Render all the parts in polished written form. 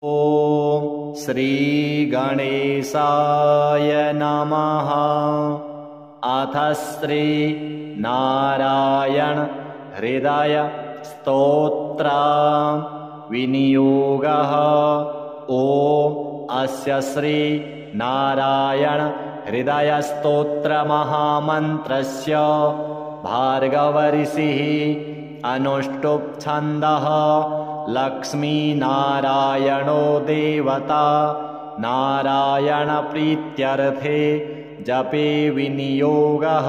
ॐ श्रीगणेशाय नमः। अथ श्री नारायण हृदय स्तोत्र विनियोगः। ॐ अस्य श्री नारायण हृदय स्तोत्र महामन्त्रस्य भार्गवऋषिः अनुष्टुप् छन्दः। लक्ष्मीनारायणो देवता नारायण प्रीत्यर्थे जपे विनियोगः।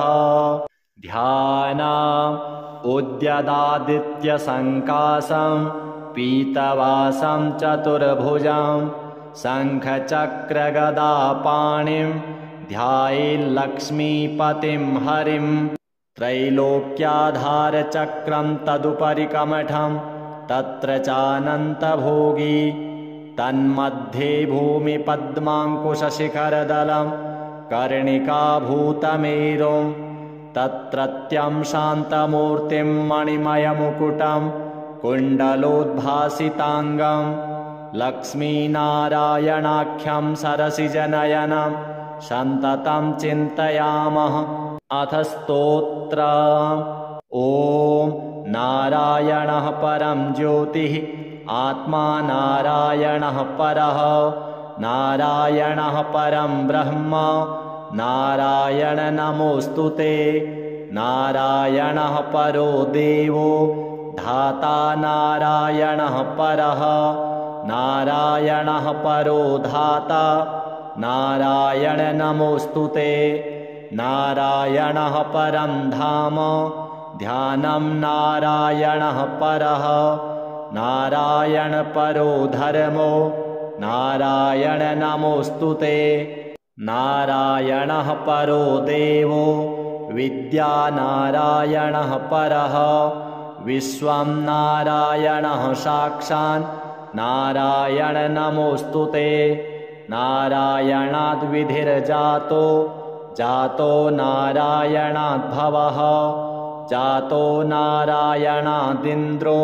ध्याना उद्यदादित्यसङ्काशं पीतवासं चतुर्भुजं शङ्खचक्रगदापाणिं ध्यायेल्लक्ष्मीपतिं हरिं। त्रैलोक्याधारचक्रं तदुपरि कमठं तत्र चानन्तभोगी तन्मध्ये भूमिपद्माङ्कुशशिखरदलं कर्णिकाभूतमेरुं तत्रत्यं शान्तमूर्तिं मणिमयमुकुटं कुण्डलोद्भासिताङ्गं लक्ष्मीनारायणाख्यं सरसिजनयनं सन्ततं चिन्तयामः। अथ स्तोत्र। ॐ नारायणः परं ज्योतिः आत्मा नारायणः परः नारायणः परं ब्रह्म नारायण नमोऽस्तु ते। नारायणः परो देवो धाता नारायणः परः नारायणः परो धाता नारायण नमोऽस्तु ते। नारायणः परं धाम ध्यानं नारायणः परः नारायण परो धर्मो नारायण नमोऽस्तु ते। नारायणः परो देवो विद्या नारायणः परः विश्वं नारायणः साक्षात् नारायण नमोऽस्तु ते। नारायणाद् विधिर्जातो जातो नारायणाद्भवः जातो नारायणादिन्द्रो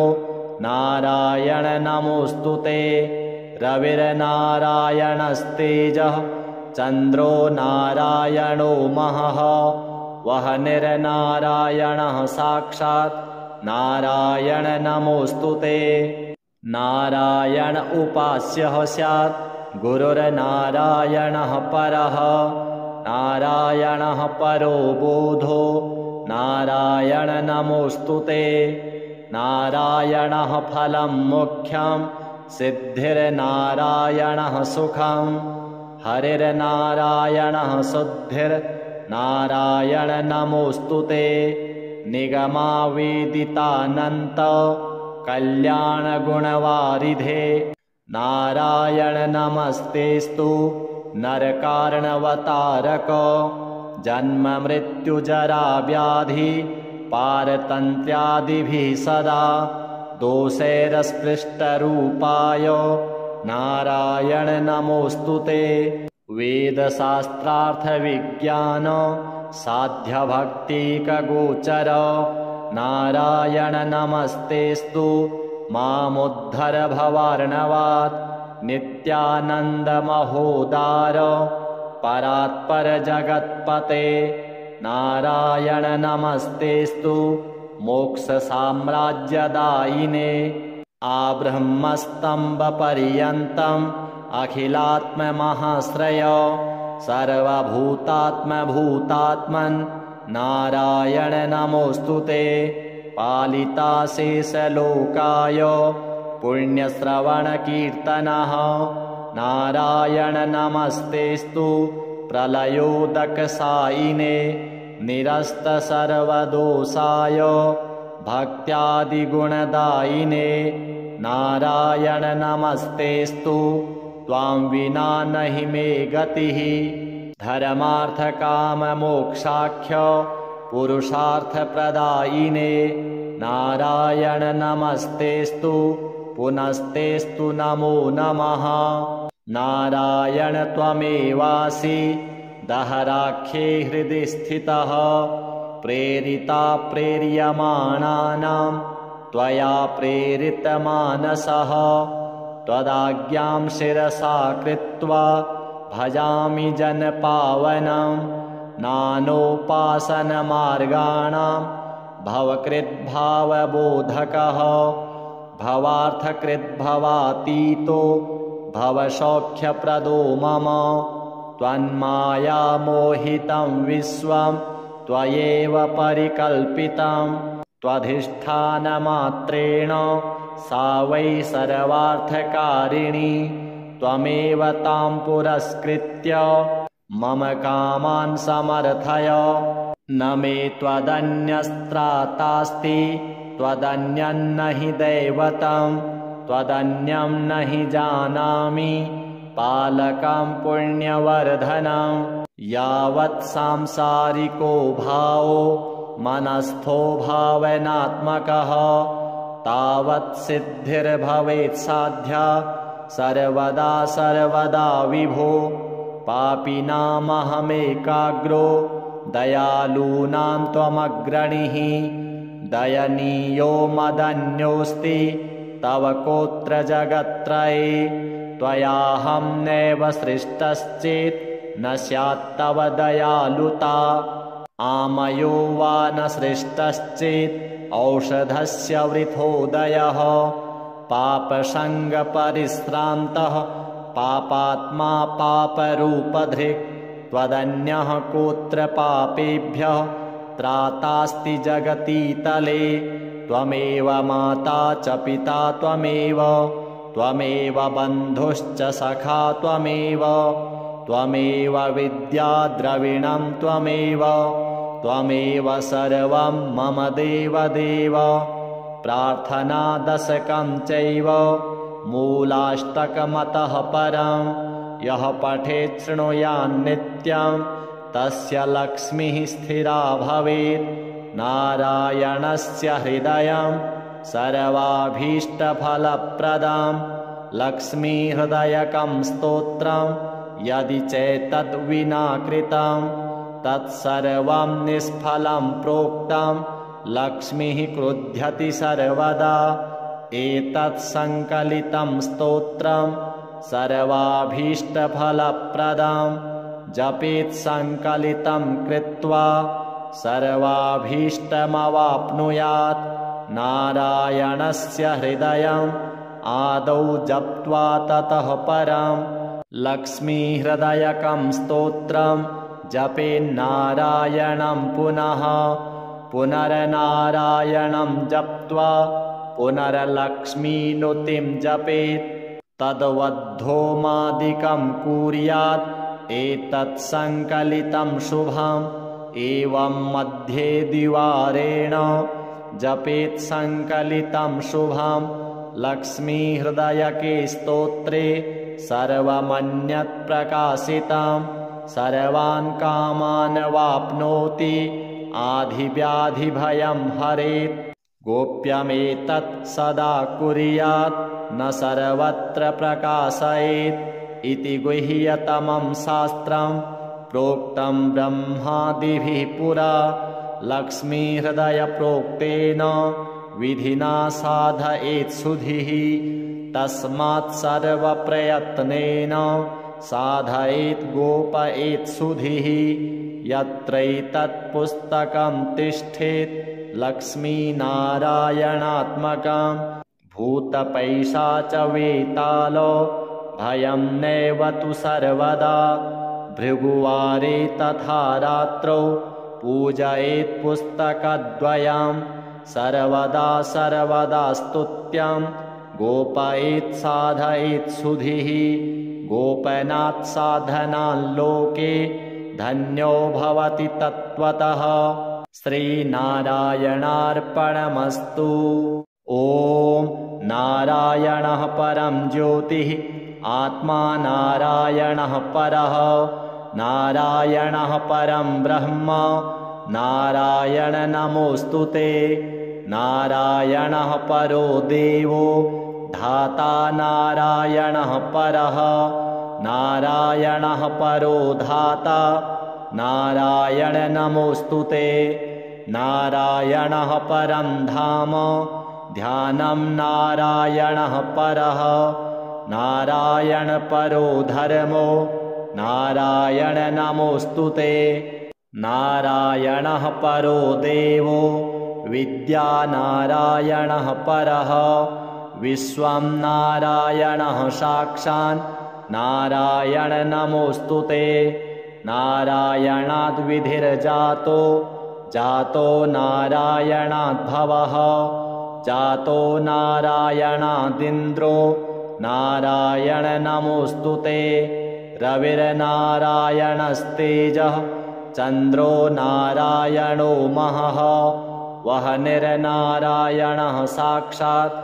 नारायण नमोऽस्तु ते। रविर्नारायणस्तेजः चन्द्रो नारायणो महः वह्निर्नारायणः साक्षात् नारायण नमोऽस्तु ते। नारायण उपास्यः स्यात् गुरुर्नारायणः परः नारायणः परो बोधो नारायण नमोऽस्तु ते। नारायणः फलं मुख्यं सिद्धिर्नारायणः सुखं हरिर्नारायणः शुद्धिर्नारायण नमोऽस्तु ते। निगमावेदितानन्त कल्याणगुणवारिधे नारायण नमस्तेस्तु नरकार्णवतारक जन्म मृत्युजरा व्याधि पारतन्त्र्यादिभिः सदा दोषैरस्पृष्टरूपाय नारायण नमोऽस्तु ते। वेदशास्त्रार्थविज्ञान साध्यभक्तिकगोचर नारायण नमस्तेस्तु मामुद्धर भवार्णवात् नित्यानन्दमहोदार परात्पर जगत्पते नारायण नमस्तेस्तु मोक्षसाम्राज्यदायिने आब्रह्मस्तम्भपर्यन्तम् अखिलात्ममहाश्रय सर्वभूतात्मभूतात्मन् नारायण नमोऽस्तु ते। पालिताशेषलोकाय पुण्यश्रवणकीर्तनः नारायण नमस्तेस्तु प्रलयोदकसायिने निरस्तसर्वदोषाय भक्त्यादिगुणदायिने नारायण नमस्तेस्तु त्वां विना नहि मे गतिः। धर्मार्थकाममोक्षाख्य पुरुषार्थप्रदायिने नारायण नमस्तेस्तु पुनस्तेस्तु नमो नमः। नारायण त्वमेवासि दहराख्ये हृदि स्थितः प्रेरिता प्रेर्यमाणानां त्वया प्रेरितमानसः त्वदाज्ञां शिरसा कृत्वा भजामि जनपावनं नानोपासनमार्गाणां भवकृद्भावबोधकः भवार्थकृद्भवातीतो भवसौख्यप्रदो मम त्वन्मायामोहितं विश्वं त्वयैव परिकल्पितं त्वधिष्ठानमात्रेण सा वै सर्वार्थकारिणी त्वमेव तां पुरस्कृत्य मम कामान् समर्थय न मे त्वदन्यस्त्रातास्ति त्वदन्यं न हि दैवतं त्वदन्यं न हि जानामि पालकं पुण्यवर्धनं यावत् सांसारिको भावो मनस्थो भावनात्मकः तावत् सिद्धिर्भवेत् साध्या सर्वदा सर्वदा विभो पापिनामहमेकाग्रो दयालूनां त्वमग्रणीः दयनीयो मदन्योऽस्ति तव कोत्र जगत्त्रये त्वयाहं नैव सृष्टश्चेत् न स्यात्तव दयालुता आमयो वा न सृष्टश्चेत् औषधस्य वृथोदयः पापसङ्गपरिश्रान्तः पापात्मा पापरूपधृक् त्वदन्यः कोत्र पापेभ्यः त्रातास्ति जगतीतले त्वमेव माता च पिता त्वमेव त्वमेव बन्धुश्च सखा त्वमेव त्वमेव विद्या द्रविणं त्वमेव त्वमेव सर्वं मम देवदेव प्रार्थनादशकं चैव मूलाष्टकमतः परं यः पठेत् शृणुयान्नित्यं तस्य लक्ष्मीः स्थिरा भवेत् नारायणस्य हृदयं सर्वाभीष्टफलप्रदं लक्ष्मीहृदयकं स्तोत्रं यदि चैतद्विना कृतं तत्सर्वं निष्फलं प्रोक्तं लक्ष्मीः क्रुध्यति सर्वदा एतत् संकलितं स्तोत्रं सर्वाभीष्टफलप्रदं जपेत् संकलितं कृत्वा सर्वाभीष्टमवाप्नुयात् नारायणस्य हृदयम् आदौ जप्त्वा ततः परं लक्ष्मीहृदयकं स्तोत्रं जपेन्नारायणं पुनः पुनर्नारायणं जप्त्वा पुनर्लक्ष्मीनुतिं जपेत् तद्वद्धोमादिकं कुर्यात् एतत् संकलितं शुभम् एवं मध्ये द्विवारेण जपेत् संकलितं शुभं लक्ष्मीहृदयके स्तोत्रे सर्वमन्यत् प्रकाशितं सर्वान् कामान् वाप्नोति आधिव्याधिभयं हरेत् गोप्यमेतत् सदा कुर्यात् न सर्वत्र प्रकाशयेत् इति गुह्यतमं शास्त्रं प्रोक्तं ब्रह्मादिभिः पुरा लक्ष्मीहृदयप्रोक्तेन विधिना साधयेत् सुधिः तस्मात् सर्वप्रयत्नेन साधयेत् गोपयेत् सुधिः यत्रैतत् पुस्तकं तिष्ठेत् लक्ष्मीनारायणात्मकं भूतपैशाचवेतालो भयं नैव तु सर्वदा भृगुवारे तथा रात्रौ पूजयेत् पुस्तकद्वयं सर्वदा सर्वदा स्तुत्यं गोपयेत् साधयेत् सुधिः गोपनात् साधनान् लोके धन्यो भवति तत्त्वतः श्रीनारायणार्पणमस्तु। ॐ नारायणः परं ज्योतिः आत्मा नारायणः परः नारायणः परं ब्रह्म नारायण नमोऽस्तु ते नारायणः परो देवो धाता नारायणः परः नारायणः परो धाता नारायण नमोऽस्तु ते नारायणः परं धाम ध्यानं नारायणः परः नारायणपरो धर्मो नारायण नमोऽस्तुते। नारायणः परो देवो विद्या नारायणः परः विश्वं नारायणः साक्षात् नारायण नमोऽस्तुते। नारायणाद्विधिर्जातो जातो नारायणाद्भवः जातो नारायणादिन्द्रो नारायण नमोऽस्तुते। रविर्नारायणस्तेजः चन्द्रो नारायणो महः वह्निर्नारायणः साक्षात्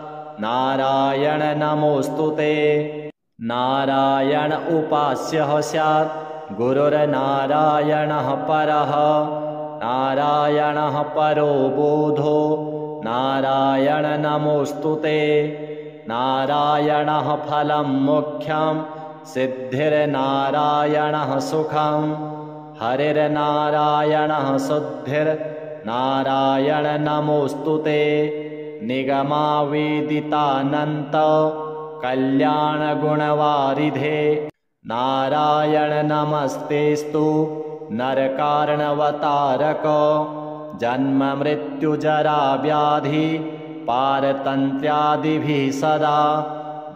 नारायण नमोऽस्तुते। नारायण उपास्यः स्यात् गुरुर्नारायणः परः नारायणः परो बोधो नारायण नमोऽस्तुते। नारायणः फलं मुख्यं सिद्धिर्नारायणः सुखं हरिर्नारायणः शुद्धिर्नारायण नमोऽस्तुते। निगमावेदितानन्त कल्याणगुणवारिधे नारायण नमस्तेस्तु नरकार्णवतारक जन्म मृत्युजरा व्याधि पारतन्त्र्यादिभिः सदा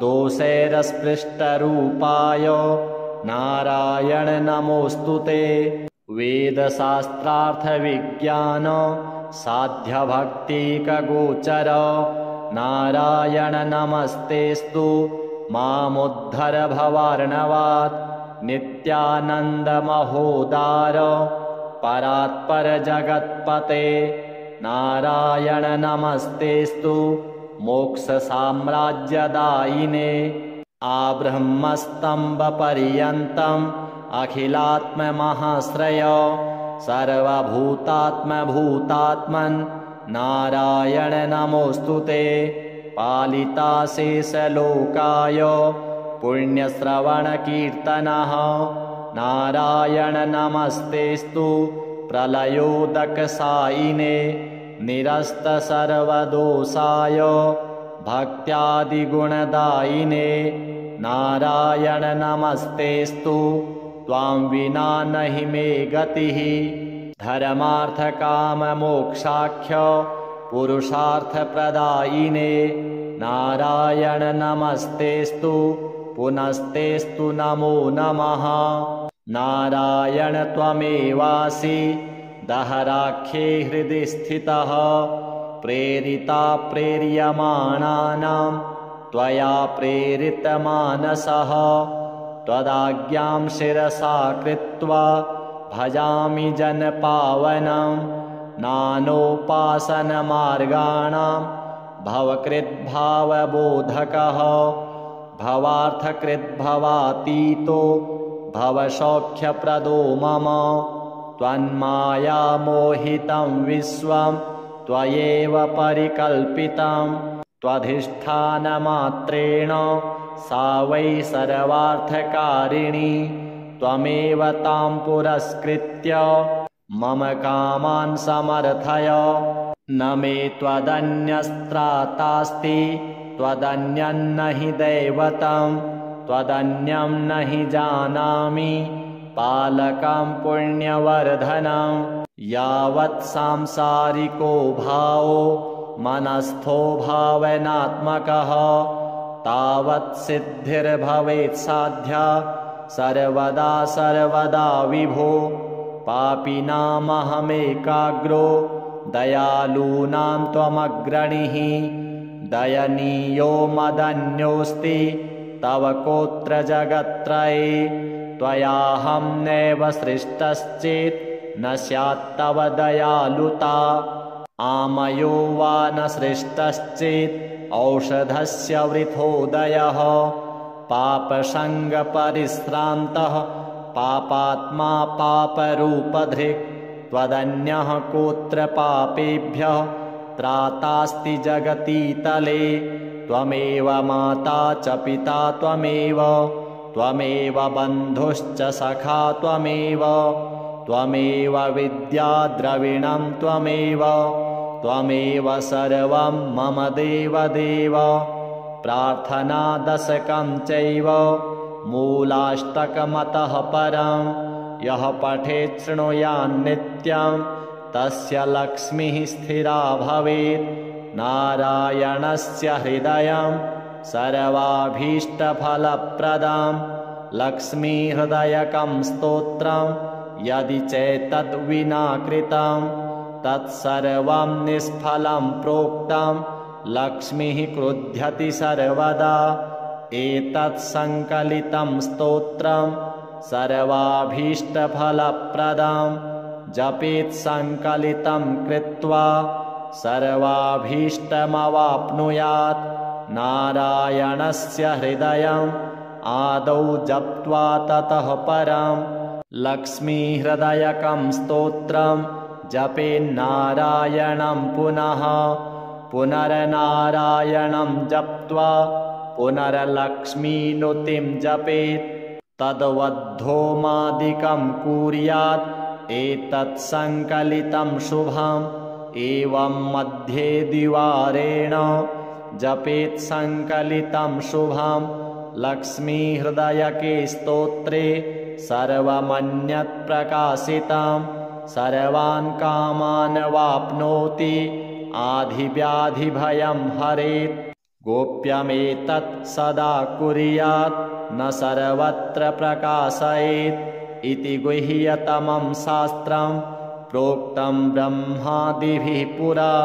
दोषैरस्पृष्टरूपाय नारायण नमोऽस्तुते। वेदशास्त्रार्थविज्ञान साध्यभक्तिकगोचर नारायण नमस्तेस्तु मामुद्धर भवार्णवात् नित्यानन्दमहोदार परात्पर जगत्पते नारायण नमस्तेस्तु मोक्षसाम्राज्यदायिने। आब्रह्मस्तम्भपर्यन्तम् अखिलात्ममहाश्रय सर्वभूतात्मभूतात्मन् नारायण नमोऽस्तुते। पालिताशेषलोकाय पुण्यश्रवणकीर्तनः नारायण नमस्तेस्तु प्रलयोदकसायिने निरस्तसर्वदोषाय भक्त्यादिगुणदायिने नारायण नमस्तेस्तु त्वां विना नहि मे गतिः। धर्मार्थकाममोक्षाख्य पुरुषार्थप्रदायिने नारायण नमस्तेस्तु पुनस्तेस्तु नमो नमः। नारायण त्वमेवासि दहराख्ये हृदि स्थितः प्रेरिता प्रेर्यमाणानां त्वया प्रेरितमानसः त्वदाज्ञां शिरसा कृत्वा भजामि जनपावनं नानोपासनमार्गाणां भवकृद्भावबोधकः भवार्थकृद्भवातीतो भवसौख्यप्रदो मम त्वन्मायामोहितं विश्वं त्वयैव परिकल्पितं त्वधिष्ठानमात्रेण सा वै सर्वार्थकारिणी त्वमेव तां पुरस्कृत्य मम कामान् समर्थय। न मे त्वदन्यस्त्रातास्ति त्वदन्यं न हि दैवतं त्वदन्यं न हि जानामि पालकं पुण्यवर्धनं। यावत् सांसारिको भावो मनस्थो भावनात्मकः तावत् सिद्धिर्भवेत् साध्या सर्वदा सर्वदा विभो। पापिनामहमेकाग्रो दयालूनां त्वमग्रणीः दयनीयो मदन्योऽस्ति तव कोत्र जगत्त्रये। त्वयाहं नैव सृष्टश्चेत् न स्यात्तव दयालुता आमयो वा न सृष्टश्चेत् औषधस्य वृथोदयः। पापसङ्गपरिश्रान्तः पापात्मा पापरूपधृक् त्वदन्यः कोत्र पापेभ्यः त्रातास्ति जगतीतले। त्वमेव माता च पिता त्वमेव त्वमेव बन्धुश्च सखा त्वमेव त्वमेव विद्या द्रविणं त्वमेव त्वमेव सर्वं मम देवदेव। प्रार्थनादशकं चैव मूलाष्टकमतः परं यः पठेत् शृणुयान्नित्यं तस्य लक्ष्मीः स्थिरा भवेत्। नारायणस्य हृदयं सर्वाभीष्टफलप्रदं लक्ष्मीहृदयकं स्तोत्रं यदि चेतद्विना कृतं तत्सर्वं निष्फलं प्रोक्तं लक्ष्मीः क्रुध्यति सर्वदा। एतत् संकलितं स्तोत्रं सर्वाभीष्टफलप्रदं जपेत् संकलितं कृत्वा सर्वाभीष्टमवाप्नुयात्। नारायणस्य हृदयम् आदौ जप्त्वा ततः परं लक्ष्मीहृदयकं स्तोत्रं जपेन्नारायणं पुनः पुनर्नारायणं जप्त्वा पुनर्लक्ष्मीनुतिं जपेत्। तद्वद्धोमादिकं कुर्यात् एतत् संकलितं शुभम्। एवं मध्ये द्विवारेण जपेत् संकलितं शुभं लक्ष्मीहृदयके स्तोत्रे सर्वमन्यत् प्रकाशितं सर्वान् कामान् वाप्नोति आधिव्याधिभयं हरेत्। गोप्यमेतत् सदा कुर्यात् न सर्वत्र प्रकाशयेत् इति गुह्यतमं शास्त्रं प्रोक्तं ब्रह्मादिभिः पुरा।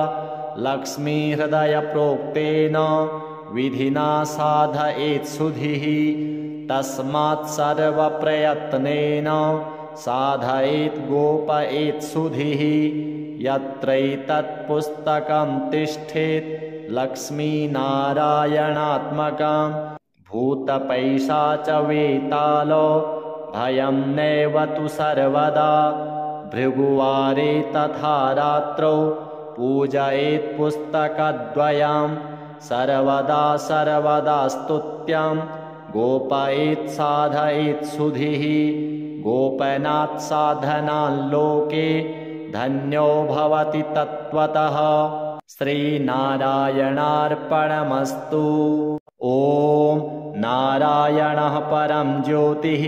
लक्ष्मीहृदयप्रोक्तेन विधिना साधयेत् सुधिः तस्मात् सर्वप्रयत्नेन साधयेत् गोपयेत् सुधिः। यत्रैतत् पुस्तकं तिष्ठेत् लक्ष्मीनारायणात्मकं भूतपैशाचवेतालो भयं नैव तु सर्वदा। भृगुवारे तथा रात्रौ पूजयेत् पुस्तकद्वयं सर्वदा सर्वदा स्तुत्यं गोपयेत् साधयेत् सुधिः। गोपनात् साधनान् लोके धन्यो भवति तत्त्वतः। श्रीनारायणार्पणमस्तु। ॐ नारायणः परं ज्योतिः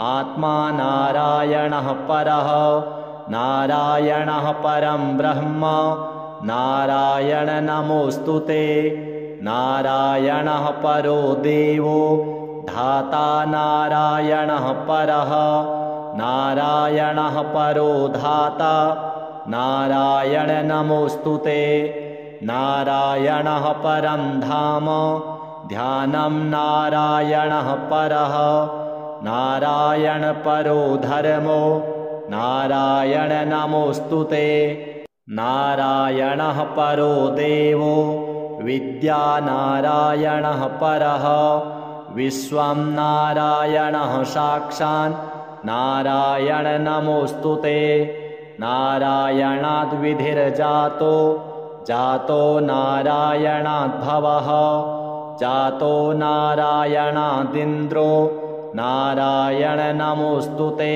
आत्मा नारायणः परः नारायणः परं ब्रह्म नारायण नमोऽस्तु ते। नारायणः परो देवो धाता नारायणः परः नारायणः परो धाता नारायण नमोऽस्तु ते। नारायणः परं धाम ध्यानं नारायणः परः नारायण परो धर्मो नारायण नमोऽस्तु ते। नारायणः परो देवो विद्या नारायणः परः विश्वं नारायणः साक्षात् नारायण नमोऽस्तु ते। नारायणाद् विधिर्जातो जातो नारायणाद् भवः जातो नारायणादिन्द्रो नारायण नमोऽस्तु ते।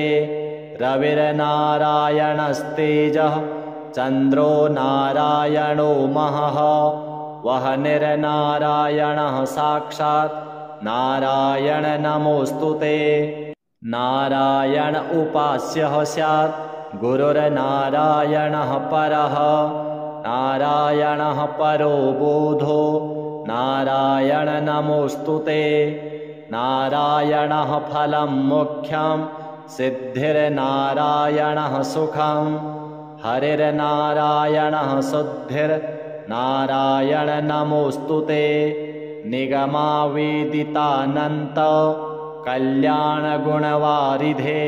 रविर्नारायणस्तेजः चन्द्रो नारायणो महः वह्निर्नारायणः साक्षात् नारायण नमोऽस्तु ते। नारायण उपास्यः स्यात् गुरुर्नारायणः परः नारायणः परो बोधो नारायण नमोऽस्तु ते। नारायणः फलं मुख्यं सिद्धिर्नारायणः सुखं हरिर्नारायणः शुद्धिर्नारायण नमोऽस्तु ते। निगमावेदितानन्त कल्याणगुणवारिधे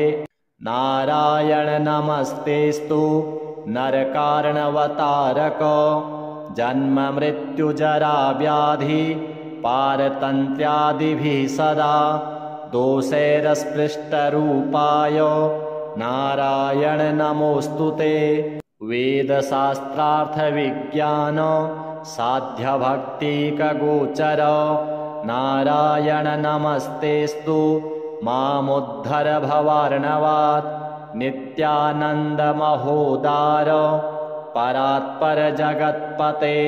नारायण नमस्तेस्तु नरकार्णवतारक जन्म मृत्युजरा व्याधि पारतन्त्र्यादिभिः सदा दोषैरस्पृष्टरूपाय नारायण नमोऽस्तु ते। वेदशास्त्रार्थविज्ञान साध्यभक्तिकगोचर नारायण नमस्तेस्तु मामुद्धर भवार्णवात् नित्यानन्दमहोदार परात्पर जगत्पते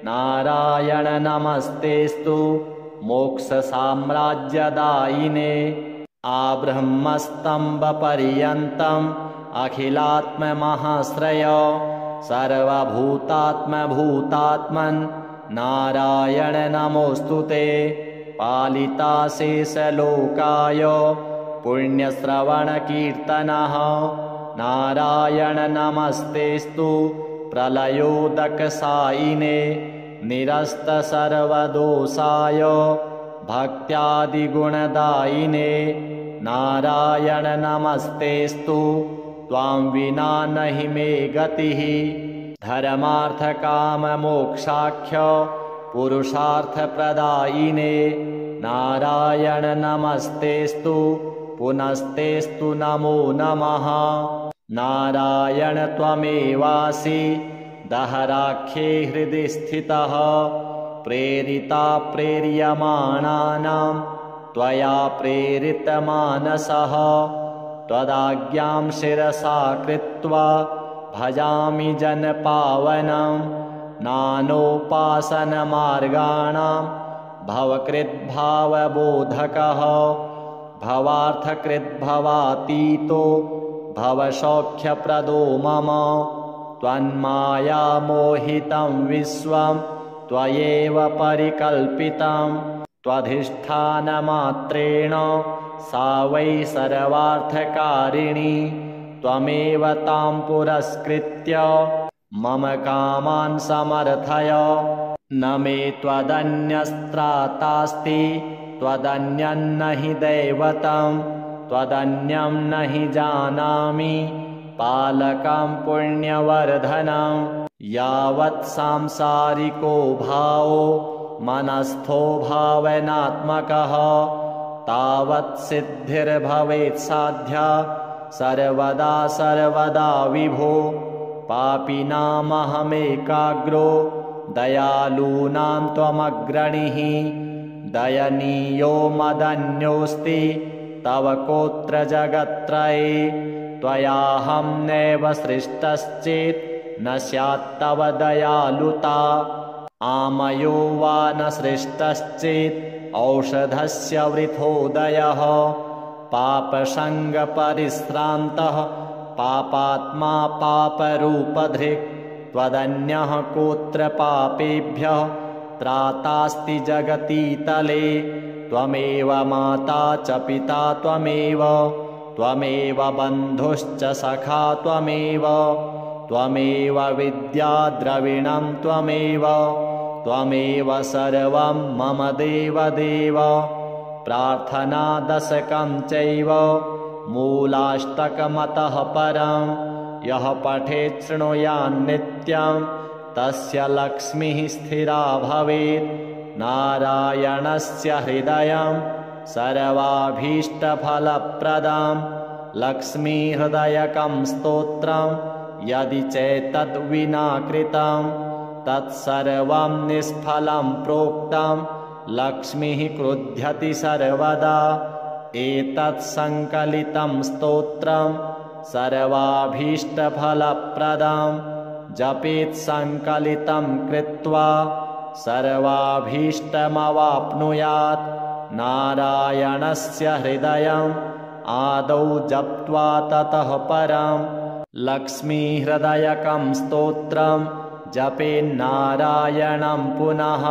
नारायण नमस्तेस्तु मोक्षसाम्राज्यदायिने आब्रह्मस्तम्भपर्यन्तम् अखिलात्ममहाश्रय सर्वभूतात्मभूतात्मन् नारायण नमोऽस्तु ते पालिताशेषलोकाय पुण्यश्रवणकीर्तनः नारायण नमस्तेस्तु प्रलयोदकसायिने निरस्तसर्वदोषाय भक्त्यादिगुणदायिने नारायण नमस्तेस्तु त्वां विना नहि मे गतिः धर्मार्थकाममोक्षाख्य पुरुषार्थप्रदायिने नारायण नमस्तेस्तु पुनस्तेस्तु नमो नमः नारायण त्वमेवासि दहराख्ये हृदि स्थितः प्रेरिता प्रेर्यमाणानां त्वया प्रेरितमानसः त्वदाज्ञां शिरसा कृत्वा भजामि जनपावनं नानोपासनमार्गाणां भवकृद्भावबोधकः भवार्थकृद्भवातीतो भवसौख्यप्रदो मम त्वन्मायामोहितं विश्वं त्वयैव परिकल्पितं त्वधिष्ठानमात्रेण सा वै सर्वार्थकारिणी त्वमेव तां पुरस्कृत्य मम कामान् समर्थय न मे त्वदन्यस्त्रातास्ति त्वदन्यं न हि दैवतं त्वदन्यं न हि जानामि पालकं पुण्यवर्धनं यावत् सांसारिको भावो मनस्थो भावनात्मकः तावत् सिद्धिर्भवेत् साध्या सर्वदा सर्वदा विभो पापिनामहमेकाग्रो दयालूनां त्वमग्रणीः दयनीयो मदन्योऽस्ति तव कोत्र जगत्त्रये त्वयाहं नैव सृष्टश्चेत् न स्यात्तव दयालुता आमयो वा न सृष्टश्चेत् औषधस्य वृथोदयः पापसङ्गपरिश्रान्तः पापात्मा पापरूपधृक् त्वदन्यः कोत्र पापेभ्यः त्रातास्ति जगतीतले त्वमेव माता च पिता त्वमेव बन्धुश्च सखा त्वमेव विद्या द्रविणं त्वमेव सर्वं मम देवदेव प्रार्थनादशकं चैव मूलाष्टकमतः परं यः पठेत् शृणुयान्नित्यं तस्य लक्ष्मीः स्थिरा भवेत् नारायणस्य हृदयं सर्वाभीष्टफलप्रदं लक्ष्मीहृदयकं स्तोत्रं यदि चैतद्विना कृतं तत्सर्वं निष्फलं प्रोक्तं लक्ष्मीः क्रुध्यति सर्वदा एतत् संकलितं स्तोत्रं सर्वाभीष्टफलप्रदं जपेत् संकलितं कृत्वा सर्वाभीष्टमवाप्नुयात् नारायणस्य हृदयम् आदौ जप्त्वा ततः परं लक्ष्मीहृदयकं स्तोत्रं जपेन्नारायणं पुनः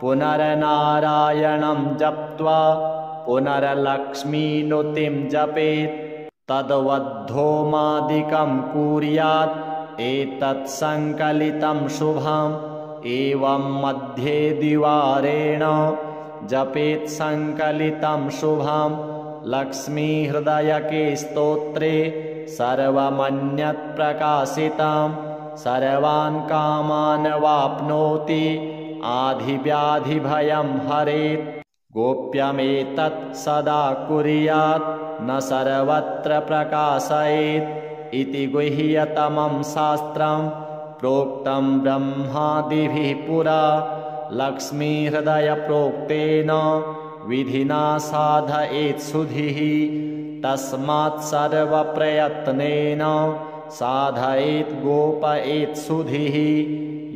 पुनर्नारायणं जप्त्वा पुनर्लक्ष्मीनुतिं जपेत् तद्वद्धोमादिकं कुर्यात् एतत् संकलितं शुभम् एवं मध्ये द्विवारेण जपेत् संकलितं शुभं लक्ष्मीहृदयके स्तोत्रे सर्वमन्यत् प्रकाशितं सर्वान् कामान् वाप्नोति आधिव्याधिभयं हरेत् गोप्यमेतत् सदा कुर्यात् न सर्वत्र प्रकाशयेत् इति गुह्यतमं शास्त्रं प्रोक्तं ब्रह्मादिभिः पुरा लक्ष्मीहृदयप्रोक्तेन विधिना साधयेत् सुधिः तस्मात् सर्वप्रयत्नेन साधयेत् गोपयेत् सुधिः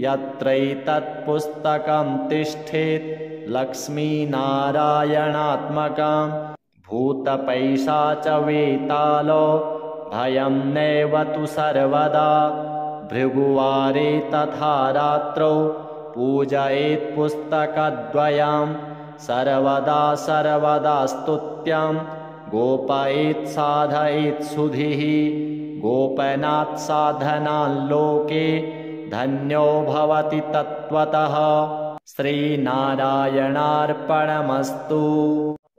यत्रैतत्पुस्तकं तिष्ठेत् लक्ष्मीनारायणात्मकं भूतपैशाचवेतालो भयं नैव तु सर्वदा भृगुवारे तथा रात्रौ पूजयेत् पुस्तकद्वयं सर्वदा सर्वदा स्तुत्यं गोपयेत् साधयेत् सुधीः गोपनात् साधनाल्लोके धन्यो भवति तत्त्वतः। श्रीनारायणार्पणमस्तु।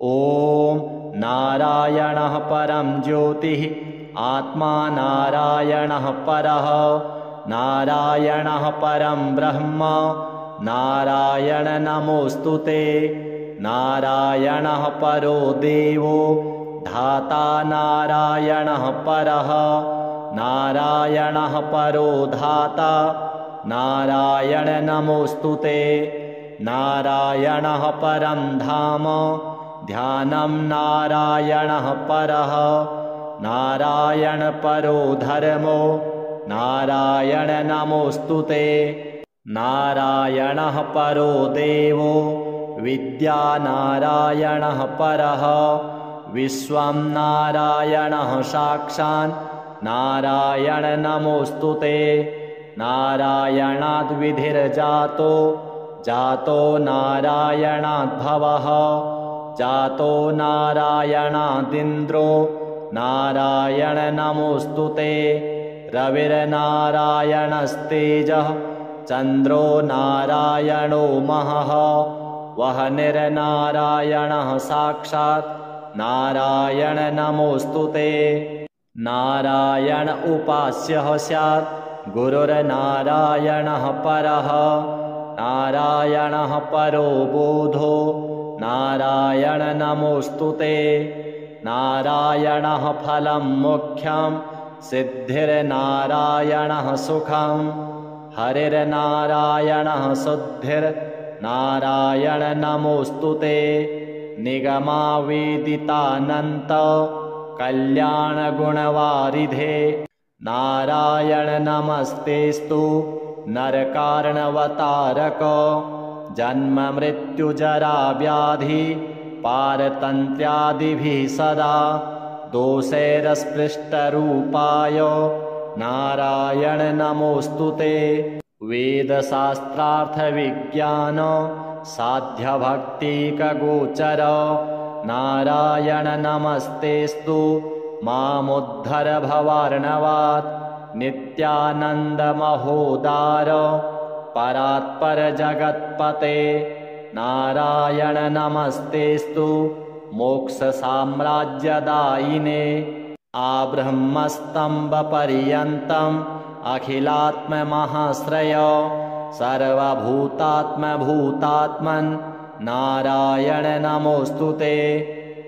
ॐ नारायणः परं ज्योतिः आत्मा नारायणः परः नारायणः परं ब्रह्म नारायण नमोऽस्तु ते। नारायणः परो देवो धाता नारायणः परः नारायणः परो धाता नारायण नमोऽस्तु ते। नारायणः परं धाम ध्यानं नारायणः परः नारायण परो धर्मो नारायण नमोऽस्तु ते। नारायणः परो देवो विद्या नारायणः परः विश्वं नारायणः साक्षात् नारायण नमोऽस्तु ते। नारायणाद् विधिर्जातो जातो नारायणाद् भवः जातो नारायणादिन्द्रो नारायण नमोऽस्तु ते। रविर्नारायणस्तेजः चन्द्रो नारायणो महः वह्निर्नारायणः साक्षात् नारायण नमोऽस्तु ते। नारायण उपास्यः स्यात् गुरुर्नारायणः परः नारायणः परो बोधो नारायण नमोऽस्तु ते। नारायणः फलं मोक्षं सिद्धिर्नारायणः सुखं हरिर्नारायणः शुद्धिर्नारायण नमोऽस्तु ते। निगमावेदितानन्त कल्याणगुणवारिधे नारायण नमस्तेस्तु नरकार्णवतारक जन्म मृत्युजरा व्याधि पारतन्त्र्यादिभिः सदा दोषैरस्पृष्टरूपाय नारायण नमोऽस्तु ते। वेदशास्त्रार्थविज्ञान साध्यभक्तिकगोचर नारायण नमस्तेस्तु मामुद्धर भवार्णवात् नित्यानन्दमहोदार परात्पर जगत्पते नारायण नमस्तेस्तु मोक्षसाम्राज्यदायिने आब्रह्मस्तम्भपर्यन्तम् अखिलात्ममहाश्रय सर्वभूतात्मभूतात्मन् नारायण नमोऽस्तु ते।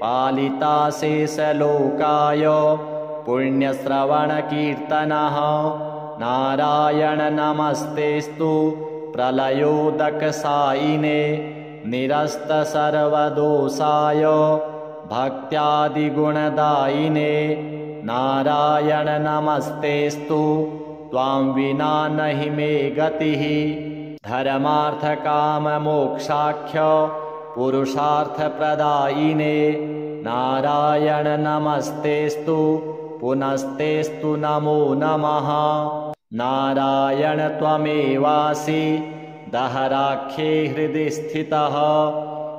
पालिताशेषलोकाय पुण्यश्रवणकीर्तनः नारायण नमस्तेस्तु प्रलयोदकसायिने निरस्तसर्वदोषाय भक्त्यादिगुणदायिने नारायण नमस्तेस्तु त्वां विना नहि मे गतिः धर्मार्थकाममोक्षाख्य पुरुषार्थप्रदायिने नारायण नमस्तेस्तु पुनस्तेस्तु नमो नमः। नारायण त्वमेवासि दहराख्ये हृदि स्थितः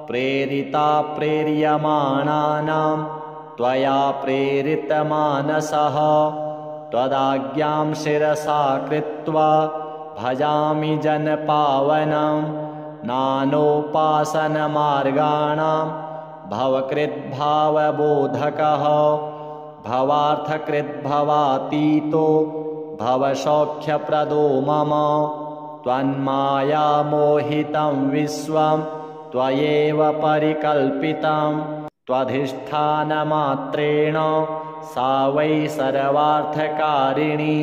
प्रेरिता प्रेर्यमाणानां त्वया प्रेरितमानसः त्वदाज्ञां शिरसा कृत्वा भजामि जनपावनं नानोपासनमार्गाणां भवकृद्भावबोधकः भवार्थकृद्भवातीतो भवसौख्यप्रदो मम त्वन्मायामोहितं विश्वं त्वयैव परिकल्पितं त्वधिष्ठानमात्रेण सा वै सर्वार्थकारिणी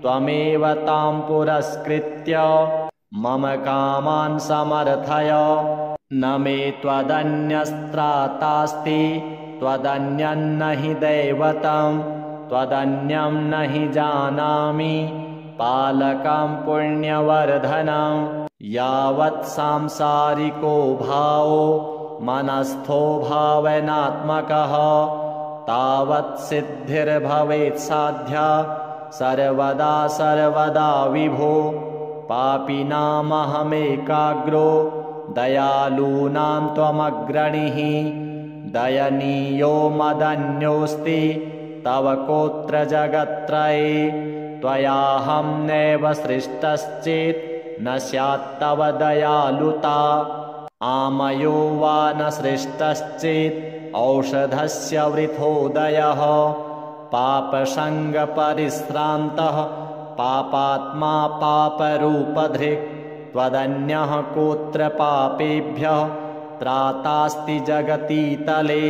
त्वमेव तां पुरस्कृत्य मम कामान् समर्थय न मे त्वदन्यस्त्रातास्ति त्वदन्यं न हि दैवतं त्वदन्यं न हि जानामि पालकं पुण्यवर्धनं यावत् सांसारिको भावो मनस्थो भावनात्मकः तावत् सिद्धिर्भवेत् साध्या सर्वदा सर्वदा विभो पापिनामहमेकाग्रो दयालूनां त्वमग्रणीः दयनीयो मदन्योऽस्ति तव कोत्र जगत्त्रये त्वयाहं नैव सृष्टश्चेत् न स्यात्तव दयालुता आमयो वा न सृष्टश्चेत् औषधस्य वृथोदयः पापसङ्गपरिश्रान्तः पापात्मा पापरूपधृक् त्वदन्यः कोत्र पापेभ्यः त्रातास्ति जगतीतले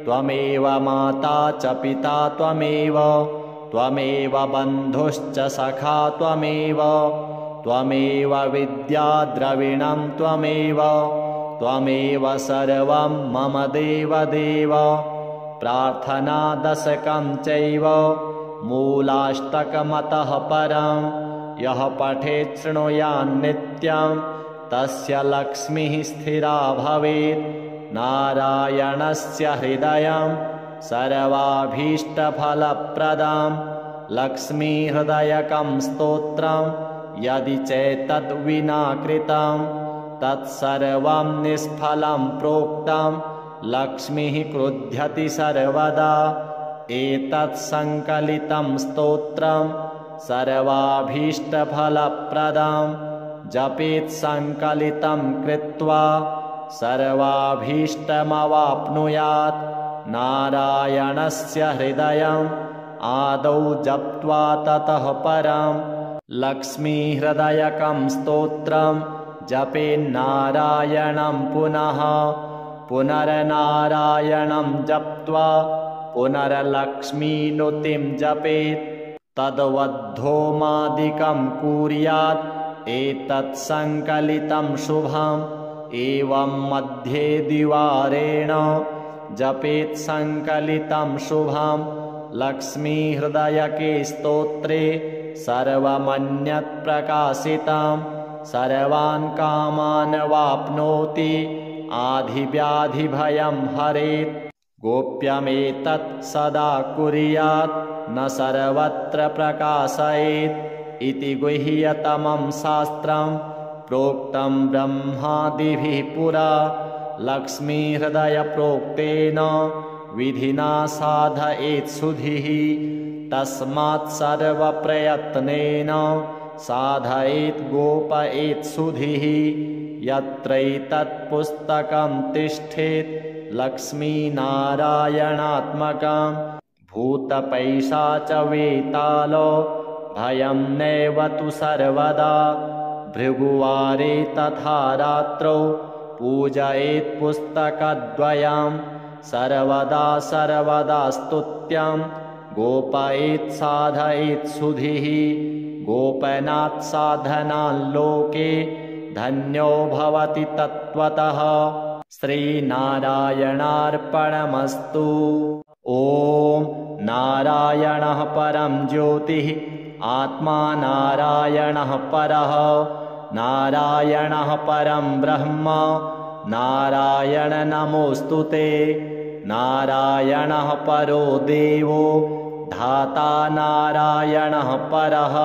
त्वमेव माता च पिता त्वमेव बन्धुश्च सखा त्वमेव विद्या द्रविणं त्वमेव सर्वं मम देवदेव प्रार्थनादशकं चैव मूलाष्टकमतः परं यः पठेत् शृणुयान्नित्यं तस्य लक्ष्मीः स्थिरा भवेत् नारायणस्य हृदयं सर्वाभीष्टफलप्रदं लक्ष्मीहृदयकं स्तोत्रं यदि चैतद्विना कृतं तत्सर्वं निष्फलं प्रोक्तं लक्ष्मीः क्रुध्यति सर्वदा एतत् संकलितं स्तोत्रं सर्वाभीष्टफलप्रदं जपेत् संकलितं कृत्वा सर्वाभीष्टमवाप्नुयात् नारायणस्य हृदयम् आदौ जप्त्वा ततः परं लक्ष्मीहृदयकं स्तोत्रं जपेन्नारायणं पुनः पुनर्नारायणं जप्त्वा पुनर्लक्ष्मीनुतिं जपेत् तद्वद्धोमादिकं कुर्यात् एतत् संकलितं शुभम् एवं मध्ये द्विवारेण जपेत् संकलितं शुभं लक्ष्मीहृदयके स्तोत्रे सर्वमन्यत् प्रकाशितं सर्वान् कामान् वाप्नोति आधिव्याधिभयं हरेत् गोप्यमेतत् सदा कुर्यात् न सर्वत्र प्रकाशयेत् इति गुह्यतमं शास्त्रं प्रोक्तं ब्रह्मादिभिः पुरा लक्ष्मीहृदयप्रोक्तेन विधिना साधयेत् सुधिः तस्मात् सर्वप्रयत्नेन साधयेत् गोपयेत् सुधिः यत्रैतत् पुस्तकं तिष्ठेत् लक्ष्मीनारायणात्मकं भूतपैशाचवेतालो भयं नैव तु सर्वदा भृगुवारे तथा रात्रौ पूजयेत् पुस्तकद्वयं सर्वदा सर्वदा स्तुत्यं गोपयेत् साधयेत् सुधिः गोपनात् साधनाल्लोके धन्यो भवति तत्त्वतः श्रीनारायणार्पणमस्तु। ॐ नारायणः परं ज्योतिः आत्मा नारायणः परः नारायणः परं ब्रह्म नारायण नमोऽस्तु ते नारायणः परो देवो धाता नारायणः परः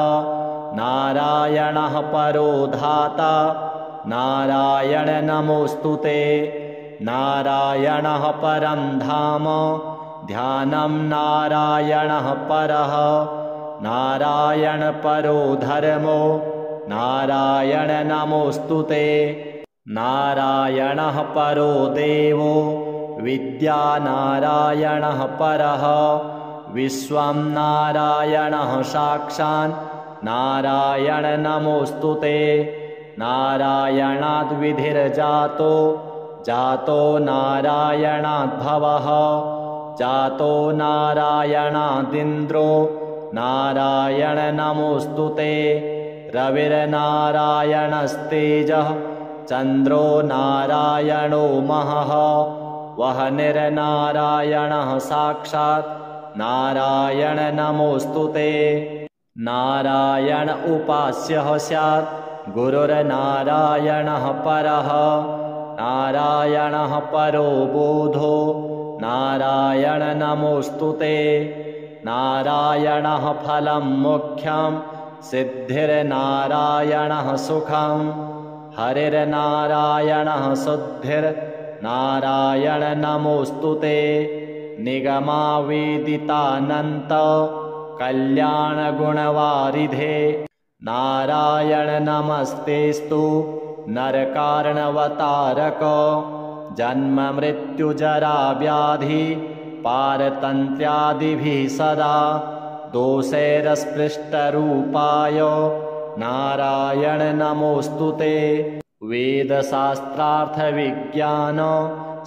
नारायणः परो धाता नारायण नमोऽस्तु ते नारायणः परं धाम ध्यानं नारायणः परः नारायण परो धर्मो नारायण नमोऽस्तु ते नारायणः परो देवो विद्या नारायणः परः विश्वं नारायणः साक्षात् नारायण नमोऽस्तु ते नारायणाद् विधिर्जातो जातो नारायणाद् भवः जातो नारायणादिन्द्रो नारायण नमोऽस्तु ते रविर्नारायणस्तेजः चन्द्रो नारायणो महः वह्निर्नारायणः साक्षात् नारायण नमोऽस्तु ते नारायण उपास्यः स्यात् गुरुर्नारायणः परः नारायणः परो बोधो नारायण नमोऽस्तु ते नारायणः फलं मुख्यं सिद्धिर्नारायणः सुखं हरिर्नारायणः शुद्धिर्नारायण नमोऽस्तु ते निगमावेदितानन्त कल्याणगुणवारिधे नारायण नमस्तेस्तु नरकार्णवतारक जन्म मृत्युजरा व्याधि पारतन्त्र्यादिभिः सदा दोषैरस्पृष्टरूपाय नारायण नमोऽस्तु ते वेदशास्त्रार्थविज्ञान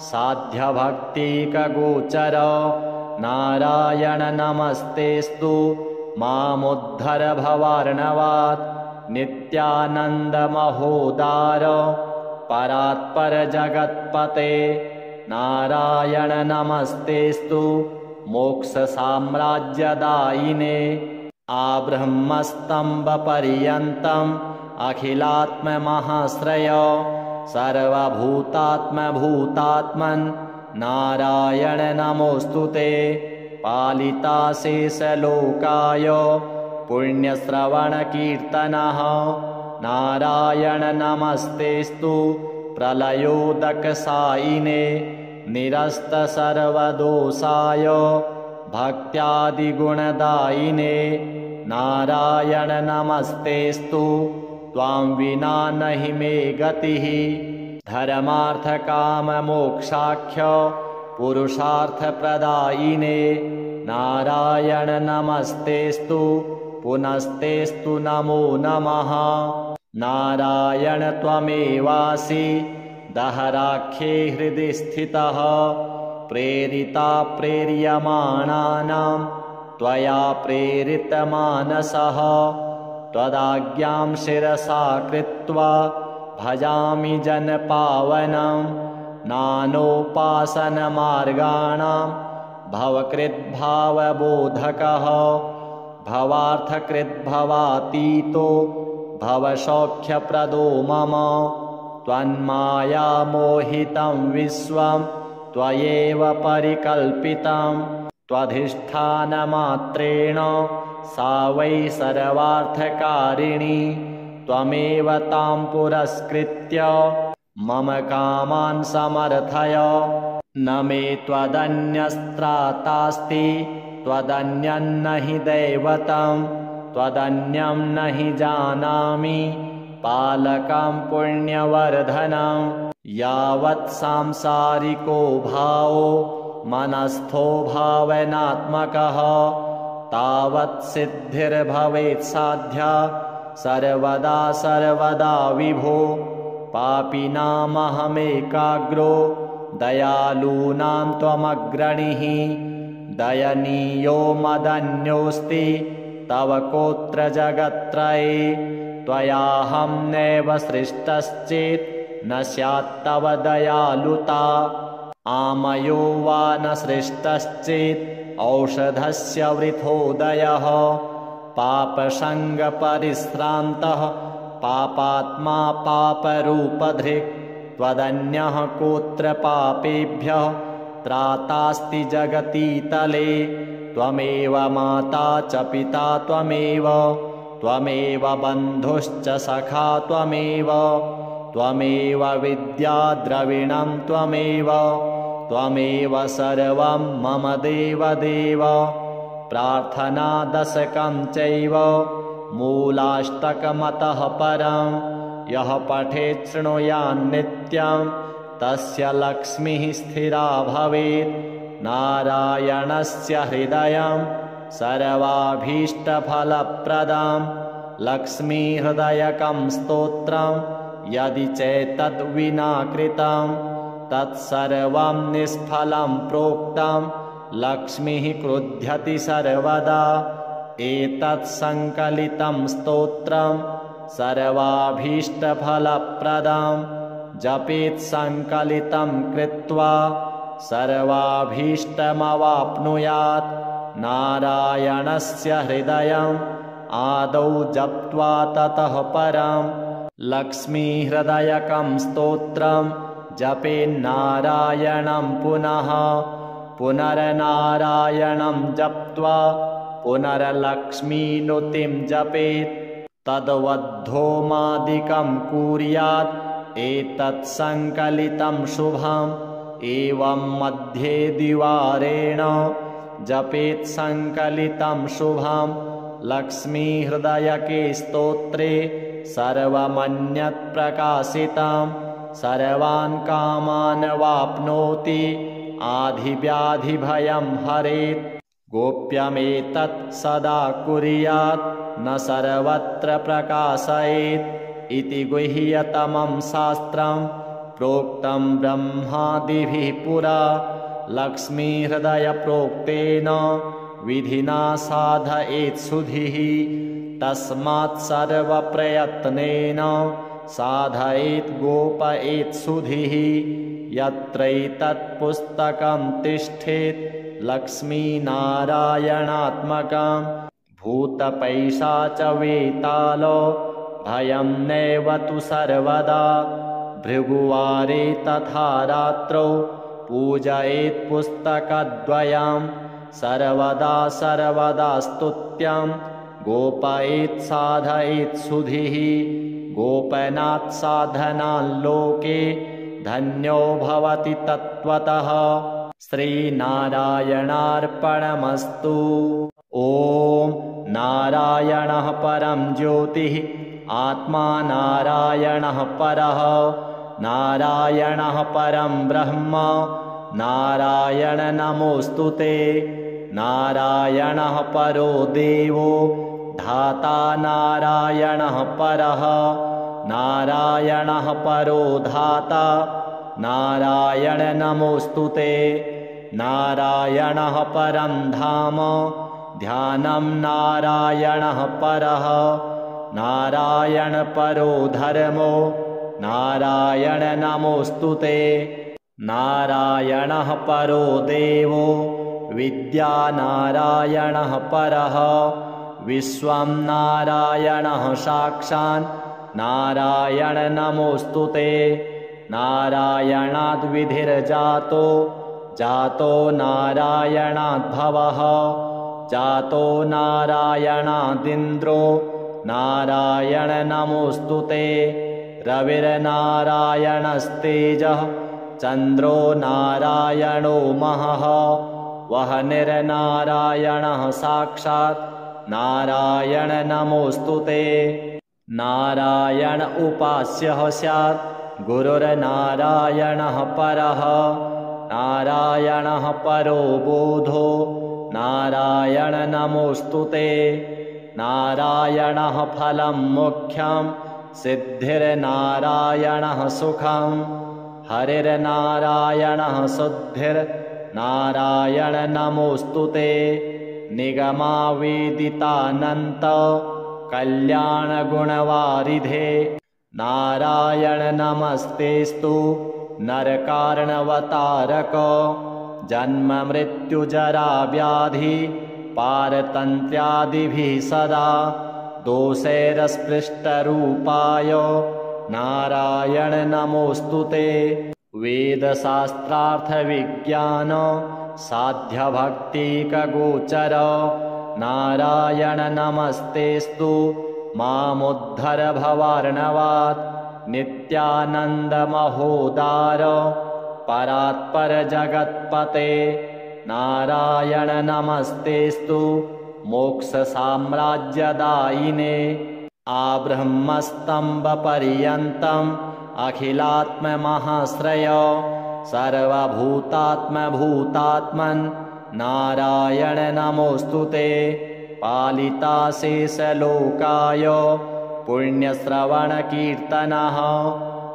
साध्यभक्तिकगोचर नारायण नमस्तेस्तु मामुद्धर भवार्णवात् नित्यानन्दमहोदार परात्पर जगत्पते नारायण नमस्तेस्तु मोक्षसाम्राज्यदायिने आब्रह्मस्तम्भपर्यन्तम् अखिलात्ममहाश्रय सर्वभूतात्मभूतात्मन् नारायण नमोऽस्तु ते पालिताशेषलोकाय पुण्यश्रवणकीर्तनः नारायण नमस्तेस्तु प्रलयोदकसायिने निरस्तसर्वदोषाय भक्त्यादिगुणदायिने नारायण नमस्तेस्तु त्वां विना नहि मे गतिः धर्मार्थकाममोक्षाख्य पुरुषार्थप्रदायिने नारायण नमस्तेस्तु पुनस्तेस्तु नमो नमः नारायण त्वमेवासि दहराख्ये हृदि स्थितः प्रेरिता प्रेर्यमाणानां त्वया प्रेरितमानसः त्वदाज्ञां शिरसा कृत्वा भजामि जनपावनं नानोपासनमार्गाणां भवकृद्भावबोधकः भवार्थकृद्भवातीतो भवसौख्यप्रदो मम त्वन्मायामोहितं विश्वं त्वयैव परिकल्पितं त्वधिष्ठानमात्रेण सा वै सर्वार्थकारिणी त्वमेव तां पुरस्कृत्य मम कामान् समर्थय न मे त्वदन्यस्त्रातास्ति त्वदन्यं न हि दैवतं त्वदन्यं न हि जानामि पालकं पुण्यवर्धनं यावत् सांसारिको भावो मनस्थो भावनात्मकः तावत् सिद्धिर्भवेत् साध्या सर्वदा सर्वदा विभो पापिनामहमेकाग्रो दयालूनां त्वमग्रणीः दयनीयो मदन्योऽस्ति तव कोत्र जगत्त्रये त्वयाहं नैव सृष्टश्चेत् न स्यात्तव दयालुता आमयो वा न सृष्टश्चेत् औषधस्य वृथोदयः पापसङ्गपरिश्रान्तः पापात्मा पापरूपधृक् त्वदन्यः कोत्र पापेभ्यः त्रातास्ति जगतीतले त्वमेव माता च पिता त्वमेव बन्धुश्च सखा त्वमेव विद्या द्रविणं त्वमेव सर्वं मम देवदेव प्रार्थनादशकं चैव मूलाष्टकमतः परं यः पठेत् शृणुयान्नित्यं तस्य लक्ष्मीः स्थिरा भवेत् नारायणस्य हृदयं सर्वाभीष्टफलप्रदं लक्ष्मीहृदयकं स्तोत्रं यदि चैतद्विना कृतं तत्सर्वं निष्फलं प्रोक्तं लक्ष्मीः क्रुध्यति सर्वदा एतत्सङ्कलितं स्तोत्रं सर्वाभीष्टफलप्रदं जपेत् सङ्कलितं कृत्वा सर्वाभीष्टमवाप्नुयात् नारायणस्य हृदयं आदौ जप्त्वा ततः परं लक्ष्मीहृदयकं स्तोत्रं जपेन्नारायणं पुनः पुनर्नारायणं जप्त्वा पुनर्लक्ष्मीनुतिं जपेत् तद्वद्धोमादिकं कुर्यात् एतत् सङ्कलितं शुभम् एवं मध्ये द्विवारेण जपेत् सङ्कलितं शुभं लक्ष्मीहृदयके स्तोत्रे सर्वमन्यत् प्रकाशितं सर्वान् कामान् वाप्नोति आधिव्याधिभयं हरेत् गोप्यमेतत् सदा कुर्यात् न सर्वत्र प्रकाशयेत् इति गुह्यतमं शास्त्रं प्रोक्तं ब्रह्मादिभिः पुरा लक्ष्मीहृदयप्रोक्तेन विधिना साधयेत् सुधिः तस्मात् सर्वप्रयत्नेन साधयेत् गोपयेत् सुधिः यत्रैतत् पुस्तकं तिष्ठेत् लक्ष्मीनारायणात्मकं भूतपैशाचवेतालो भयं नैव तु सर्वदा भृगुवारे तथा रात्रौ पूजयेत् पुस्तकद्वयं सर्वदा सर्वदा स्तुत्यं गोपयेत् साधयेत् सुधिः गोपनात् साधनाल्लोके धन्यो भवति तत्त्वतः श्रीनारायणार्पणमस्तु। ॐ नारायणः परं ज्योतिः आत्मा नारायणः परः नारायणः परं ब्रह्म नारायण नमोऽस्तुते नारायणः परो देवो धाता नारायणः परः नारायणः परो धाता नारायण नमोऽस्तुते नारायणः परं धाम ध्यानं नारायणः परः नारायण परो धर्मो नारायण नमोऽस्तुते नारायणः परो देवो विद्या नारायणः परः विश्वं नारायणः साक्षात् नारायण नमोऽस्तुते नारायणाद् विधिर्जातो जातो नारायणाद् भवः जातो नारायणादिन्द्रो नारायण नमोऽस्तुते रविर्नारायणस्तेजः चन्द्रो नारायणो महः वह्निर्नारायणः साक्षात् नारायण नमोऽस्तुते नारायण उपास्यः स्यात् गुरुर्नारायणः परः नारायणः परो बोधो नारायण नमोऽस्तुते नारायणः फलं मोक्षं सिद्धिर्नारायणः सुखं हरिर्नारायणः शुद्धिर्नारायण नमोऽस्तुते निगमावेदितानन्त कल्याणगुणवारिधे नारायण नमस्तेस्तु नरकार्णवतारक जन्म मृत्युजरा व्याधि पारतन्त्र्यादिभिः सदा दोषैरस्पृष्टरूपाय नारायण नमोऽस्तुते वेदशास्त्रार्थविज्ञान साध्यभक्तिकगोचर नारायण नमस्तेस्तु मामुद्धर भवार्णवात् नित्यानन्दमहोदार परात्पर जगत्पते नारायण नमस्तेस्तु मोक्षसाम्राज्यदायिने आब्रह्मस्तम्भपर्यन्तम् अखिलात्ममहाश्रय सर्वभूतात्मभूतात्मन् नारायण नमोऽस्तुते पालिताशेषलोकाय पुण्यश्रवणकीर्तनः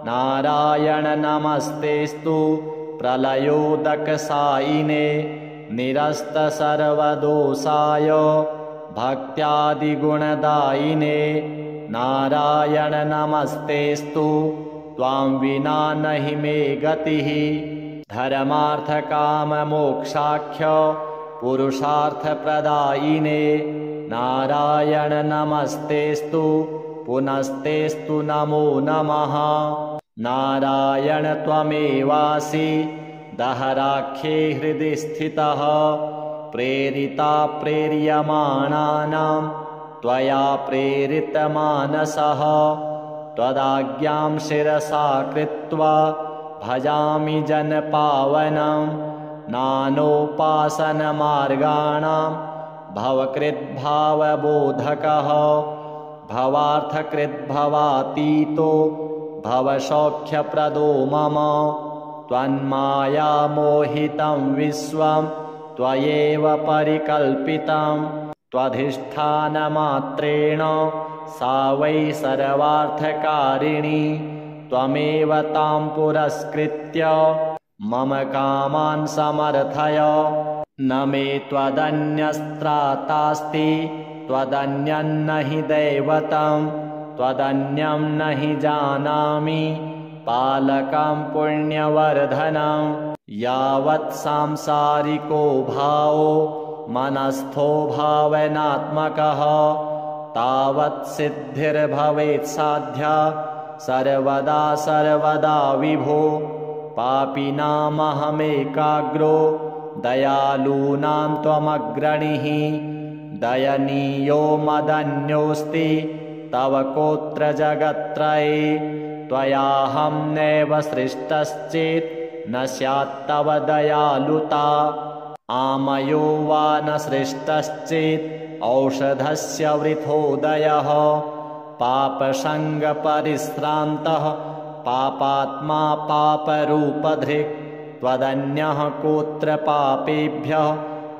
नारायण नमस्तेस्तु प्रलयोदकसायिने निरस्तसर्वदोषाय भक्त्यादिगुणदायिने नारायण नमस्तेस्तु त्वां विना नहि मे गतिः धर्मार्थकाममोक्षाख्य पुरुषार्थप्रदायिने नारायण नमस्तेस्तु पुनस्तेस्तु नमो नमः। नारायण त्वमेवासि दहराख्ये हृदि स्थितः प्रेरिता प्रेर्यमाणानां त्वया प्रेरितमानसः त्वदाज्ञां शिरसा कृत्वा भजामि जनपावनं नानोपासनमार्गाणां भवकृद्भावबोधकः भवार्थकृद्भवातीतो भवसौख्यप्रदो मम त्वन्मायामोहितं विश्वं त्वयैव परिकल्पितं त्वधिष्ठानमात्रेण सा वै सर्वार्थकारिणी त्वमेव तां पुरस्कृत्य मम कामान् समर्थय। न मे त्वदन्यस्त्रातास्ति त्वदन्यं न हि दैवतं त्वदन्यं न हि जानामि पालकं पुण्यवर्धनं। यावत् सांसारिको भावो मनस्थो भावनात्मकः तावत् सिद्धिर्भवेत् साध्या सर्वदा सर्वदा विभो। पापिनामहमेकाग्रो दयालूनां त्वमग्रणीः दयनीयो मदन्योऽस्ति तव कोत्र जगत्त्रये। त्वयाहं नैव सृष्टश्चेत् न स्यात्तव दयालुता आमयो वा न सृष्टश्चेत् औषधस्य वृथोदयः। पापसङ्गपरिश्रान्तः पापात्मा पापरूपधृक् त्वदन्यः कोत्र पापेभ्यः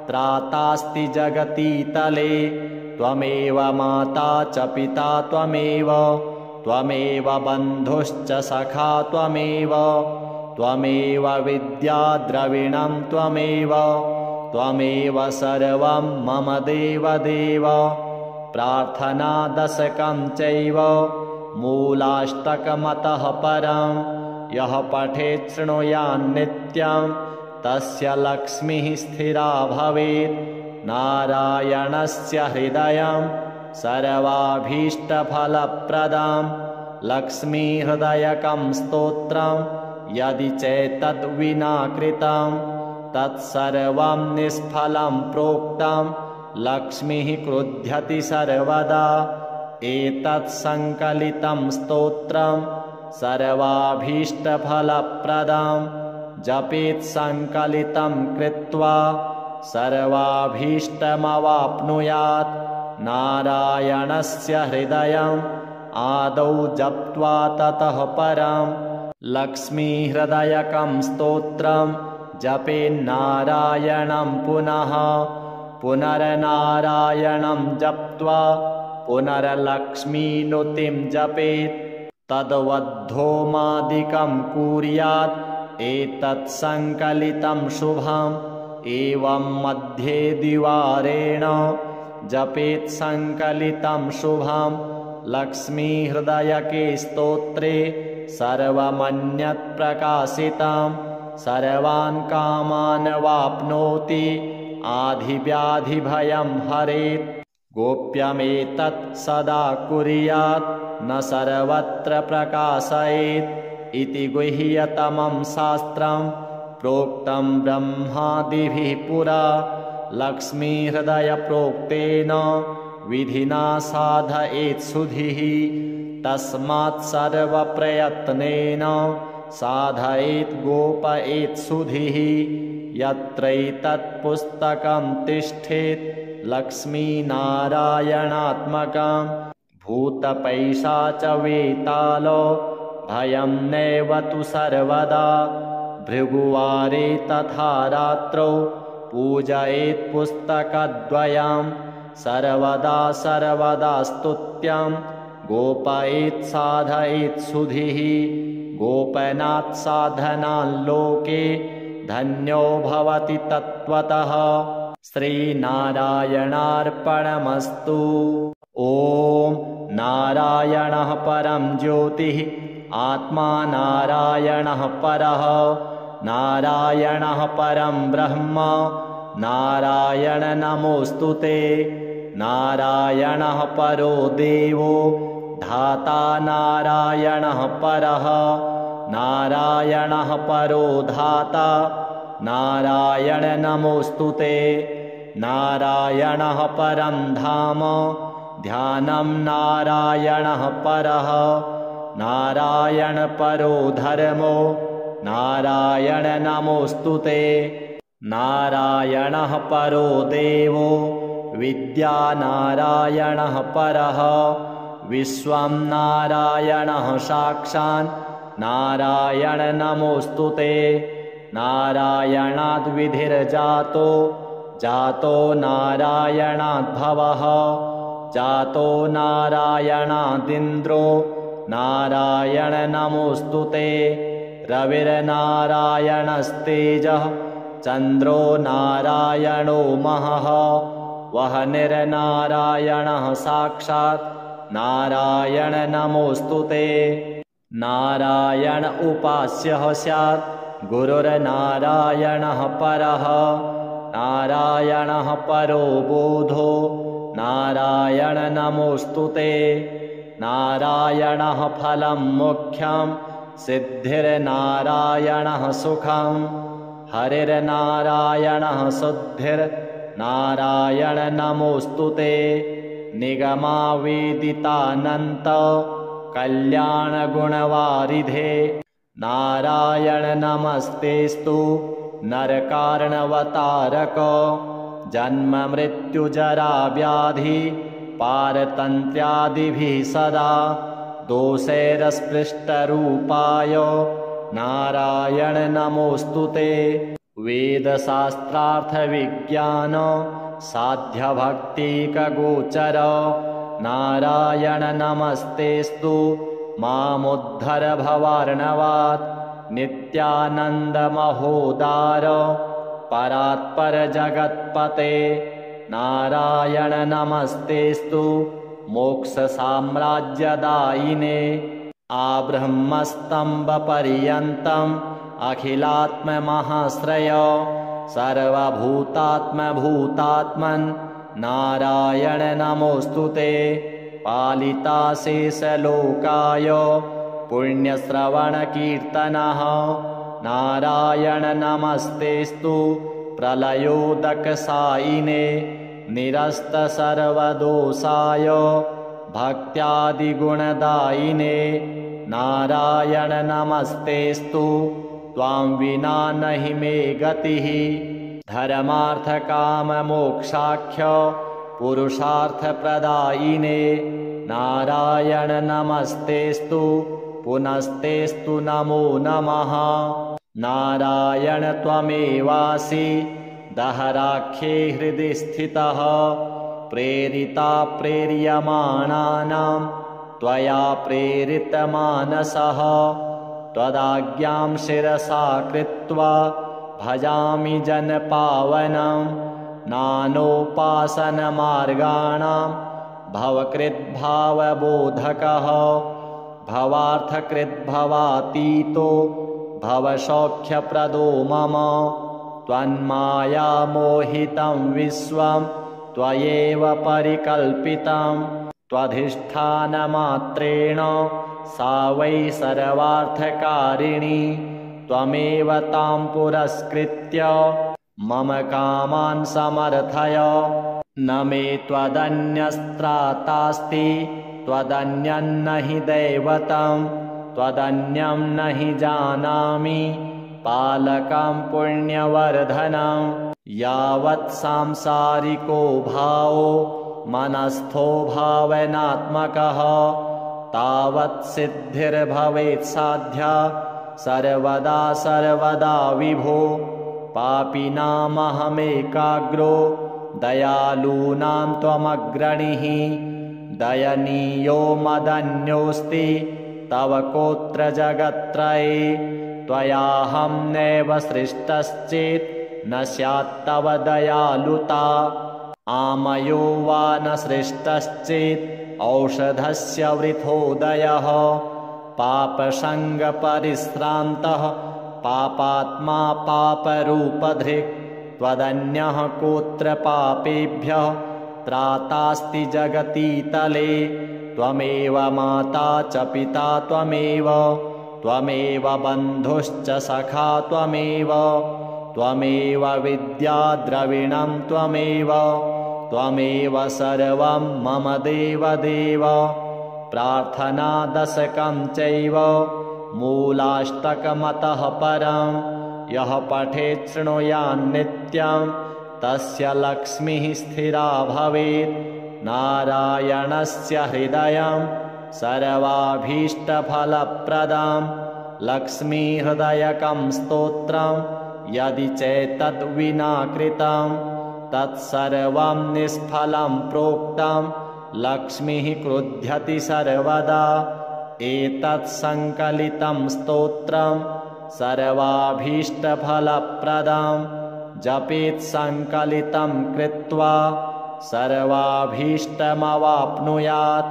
त्रातास्ति जगतीतले। त्वमेव माता च पिता त्वमेव बन्धुश्च सखा त्वमेव विद्या द्रविणं त्वमेव सर्वं मम देवदेव। प्रार्थनादशकं चैव मूलाष्टकमतः परं यः पठेत् शृणुयान्नित्यं तस्य लक्ष्मीः स्थिरा भवेत्। नारायणस्य हृदयं सर्वाभीष्टफलप्रदं लक्ष्मीहृदयकं स्तोत्रं यदि चैतद्विना कृतं तत्सर्वं निष्फलं प्रोक्तं लक्ष्मीः क्रुध्यति सर्वदा। एतत् संकलितं स्तोत्रं सर्वाभीष्टफलप्रदं जपेत् संकलितं कृत्वा सर्वाभीष्टमवाप्नुयात्। नारायणस्य हृदयम् आदौ जप्त्वा ततः परं लक्ष्मीहृदयकं स्तोत्रं जपेन्नारायणं पुनः पुनर्नारायणं जप्त्वा पुनर्लक्ष्मीनुतिं जपेत्। तद्वद्धोमादिकं कुर्यात् एतत् संकलितं शुभम्। एवं मध्ये द्विवारेण जपेत् संकलितं शुभम्। लक्ष्मीहृदयके स्तोत्रे सर्वमन्यत् प्रकाशितं सर्वान् कामान् वाप्नोति आधिव्याधिभयं हरेत्। गोप्यमेतत् सदा कुर्यात् न सर्वत्र प्रकाशयेत् इति गुह्यतमं शास्त्रं प्रोक्तं ब्रह्मादिभिः पुरा। लक्ष्मीहृदयप्रोक्तेन विधिना साधयेत् सुधिः तस्मात् सर्वप्रयत्नेन साधयेत् गोपयेत् सुधिः। यत्रैतत् पुस्तकं तिष्ठेत् लक्ष्मीनारायणात्मकं भूतपैशाचवेतालो भयं नैव तु सर्वदा। भृगुवारे तथा रात्रौ पूजयेत् पुस्तकद्वयं सर्वदा सर्वदा स्तुत्यं गोपयेत् साधयेत् सुधिः। गोपनात् साधनाल्लोके धन्यो भवति तत्त्वतः। श्रीनारायणार्पणमस्तु। ॐ नारायणः परं ज्योतिः आत्मा नारायणः परः नारायणः परं ब्रह्म नारायण नमोऽस्तुते। नारायणः परो देवो धाता नारायणः परः। नारायणः परो धाता नारायण नमोऽस्तुते। नारायणः परं धाम ध्यानं नारायणः परः। नारायण परो धर्मो नारायण नमोऽस्तुते। नारायणः परो देवो विद्या नारायणः परः। विश्वं नारायणः साक्षात् नारायण नमोऽस्तुते। नारायणाद् विधिर्जातो जातो नारायणाद्भवः। जातो नारायणादिन्द्रो नारायण नमोऽस्तुते। रविर्नारायणस्तेजः चन्द्रो नारायणो महः। वह्निर्नारायणः साक्षात् नारायण नमोऽस्तुते। नारायण उपास्यः स्यात् गुरुर्नारायणः परः। नारायणः परो बोधो नारायण नमोऽस्तुते। नारायणः फलं मोक्षं सिद्धिर्नारायणः सुखं। हरिर्नारायणः शुद्धिर्नारायण नमोऽस्तुते। निगमावेदितानन्त कल्याणगुणवारिधे नारायण नमस्तेस्तु। नरकारणवतारक जन्म मृत्युजरा व्याधि पारतन्त्र्यादिभिः सदा दोषैरस्पृष्टरूपाय नारायण नमोऽस्तुते। वेदशास्त्रार्थविज्ञान साध्यभक्तिकगोचर नारायण नमस्तेस्तु। मामुद्धर भवार्णवात् नित्यानन्दमहोदार परात्पर जगत्पते नारायण नमस्तेस्तु। मोक्षसाम्राज्यदायिने आब्रह्मस्तम्भपर्यन्तम् अखिलात्ममहाश्रय सर्वभूतात्मभूतात्मन् नारायण नमोऽस्तुते। पालिताशेषलोकाय पुण्यश्रवणकीर्तनः नारायण नमस्तेस्तु। प्रलयोदकसायिने निरस्तसर्वदोषाय भक्त्यादिगुणदायिने नारायण नमस्तेस्तु। त्वां विना नहि मे गतिः। धर्मार्थकाममोक्षाख्य पुरुषार्थप्रदायिने नारायण नमस्तेस्तु। पुनस्तेस्तु नमो नमः। नारायण त्वमेवासि दहराख्ये हृदि स्थितः। प्रेरिता प्रेर्यमाणानां त्वया प्रेरितमानसः। त्वदाज्ञां शिरसा कृत्वा भजामि जनपावनं। नानोपासनमार्गाणां भवकृद्भावबोधकः। भवार्थकृद्भवातीतो भवसौख्यप्रदो मम। त्वन्मायामोहितं विश्वं त्वयैव परिकल्पितं। त्वधिष्ठानमात्रेण सा वै सर्वार्थकारिणी। त्वमेव तां पुरस्कृत्य मम कामान् समर्थय। न मे त्वदन्यस्त्रातास्ति त्वदन्यं नहि दैवतं। त्वदन्यं नहि जानामि पालकं पुण्यवर्धनं। यावत् सांसारिको भावो मनस्थो भावनात्मकः तावत् सिद्धिर्भवेत् साध्या सर्वदा सर्वदा विभो। पापिनामहमेकाग्रो दयालूनां त्वमग्रणीः। दयनीयो मदन्योऽस्ति तव कोत्र जगत्त्रये। त्वयाहं नैव सृष्टश्चेत् न स्यात्तव दयालुता। आमयो वा न सृष्टश्चेत् औषधस्य वृथोदयः। पापसङ्गपरिश्रान्तः पापात्मा पापरूपधृक् त्वदन्यः कोऽत्र पापेभ्यः त्रातास्ति जगतीतले। त्वमेव माता च पिता त्वमेव, त्वमेव बन्धुश्च सखा त्वमेव, त्वमेव विद्या द्रविणं त्वमेव, त्वमेव सर्वं मम देवदेव। प्रार्थनादशकं चैव मूलाष्टकमतः परं यः पठेत् शृणुयान्नित्यं तस्य लक्ष्मीः स्थिरा भवेत्। नारायणस्य हृदयं सर्वाभीष्टफलप्रदं लक्ष्मीहृदयकं स्तोत्रं यदि चैतद्विना कृतं तत्सर्वं निष्फलं प्रोक्तं लक्ष्मीः क्रुध्यति सर्वदा। एतत् संकलितं स्तोत्रं सर्वाभीष्टफलप्रदं जपेत् संकलितं कृत्वा सर्वाभीष्टमवाप्नुयात्।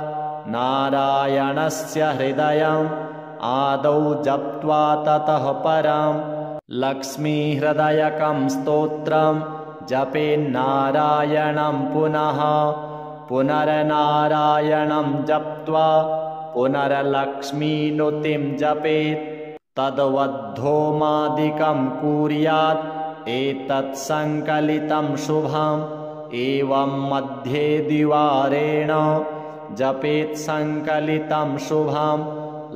नारायणस्य हृदयम् आदौ जप्त्वा ततः परं लक्ष्मीहृदयकं स्तोत्रं जपेन्नारायणं पुनः। पुनर्नारायणं जप्त्वा पुनर्लक्ष्मीनुतिं जपेत्। तद्वद्धोमादिकं कुर्यात् एतत् संकलितं शुभम्। एवं मध्ये द्विवारेण जपेत् संकलितं शुभं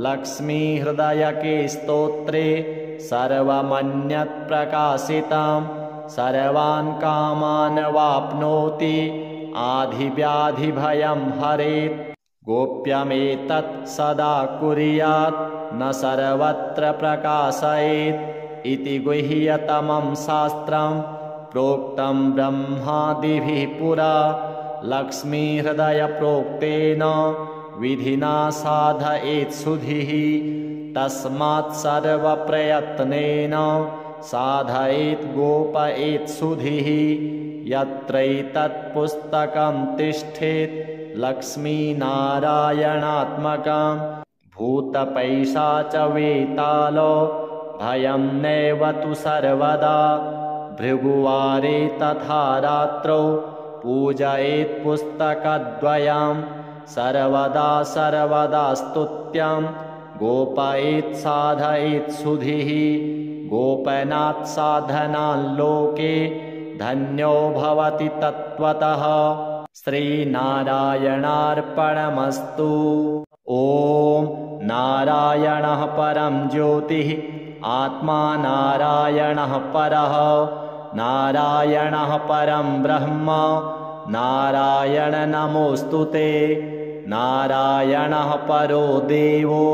लक्ष्मीहृदयके स्तोत्रे सर्वमन्यत् प्रकाशितं सर्वान् कामान् वाप्नोति आधिव्याधिभयं हरेत्। गोप्यमेतत् सदा कुर्यात् न सर्वत्र प्रकाशयेत् इति गुह्यतमं शास्त्रं प्रोक्तं ब्रह्मादिभिः पुरा। लक्ष्मीहृदयप्रोक्तेन विधिना साधयेत् सुधिः तस्मात् सर्वप्रयत्नेन साधयेत् गोपयेत् सुधिः। यत्रैतत् पुस्तकं तिष्ठेत् लक्ष्मीनारायणात्मकं भूतपैशाचवेतालो भयं नैव तु सर्वदा। भृगुवारे तथा रात्रौ पूजयेत् पुस्तकद्वयं सर्वदा सर्वदा स्तुत्यं गोपयेत् साधयेत् सुधिः। गोपनात् साधनाल्लोके धन्यो भवति तत्त्वतः। श्रीनारायणार्पणमस्तु। ॐ नारायणः परं ज्योतिः आत्मा नारायणः परः नारायणः परं ब्रह्म नारायण नमोऽस्तुते। नारायणः परो देवो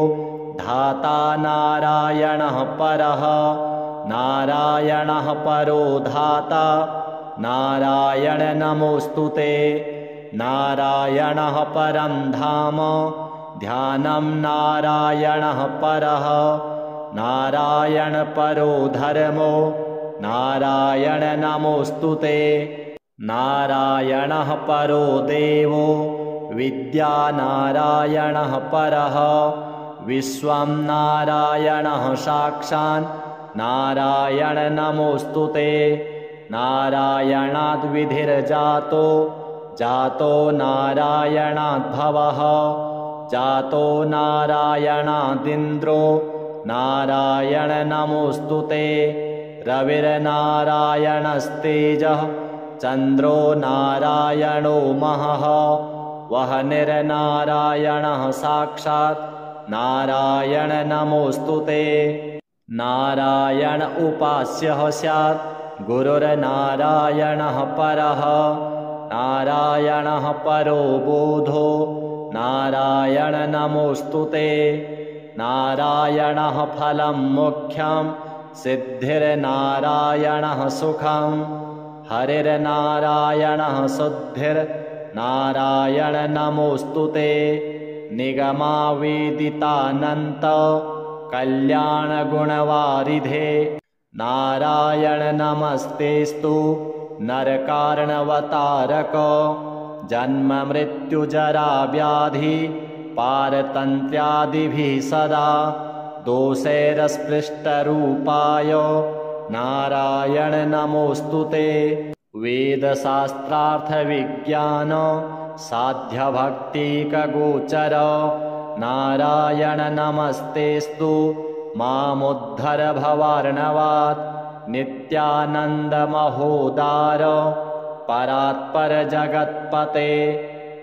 धाता नारायणः परः नारायणः परो धाता नारायण नमोऽस्तुते। नारायणः परं धाम ध्यानं नारायणः परः नारायण परो धर्मो नारायण नमोऽस्तुते। नारायणः परो देवो विद्या नारायणः परः विश्वं नारायणः साक्षात् नारायण नमोऽस्तुते। नारायणाद् विधिर्जातो जातो नारायणाद्भवः जातो नारायणादिन्द्रो नारायण नमोऽस्तुते। रविर्नारायणस्तेजः चन्द्रो नारायणो महः वह्निर्नारायणः साक्षात् नारायण नमोऽस्तुते। नारायण उपास्यः स्यात् गुरुर्नारायणः परः नारायणः परो बोधो नारायण नमोऽस्तुते। नारायणः फलं मुख्यं सिद्धिर्नारायणः सुखं हरिर्नारायणः शुद्धिर्नारायण नमोऽस्तुते। निगमावेदितानन्त कल्याणगुणवारिधे नारायण नमस्तेस्तु नरकार्णवतारक जन्म मृत्युजरा व्याधि पारतन्त्र्यादिभिः सदा दोषैरस्पृष्टरूपाय नारायण नमोऽस्तु ते। वेदशास्त्रार्थविज्ञान साध्यभक्तिकगोचर नारायण नमस्तेस्तु मामुद्धर भवार्णवात्। नित्यानन्दमहोदार परात्पर जगत्पते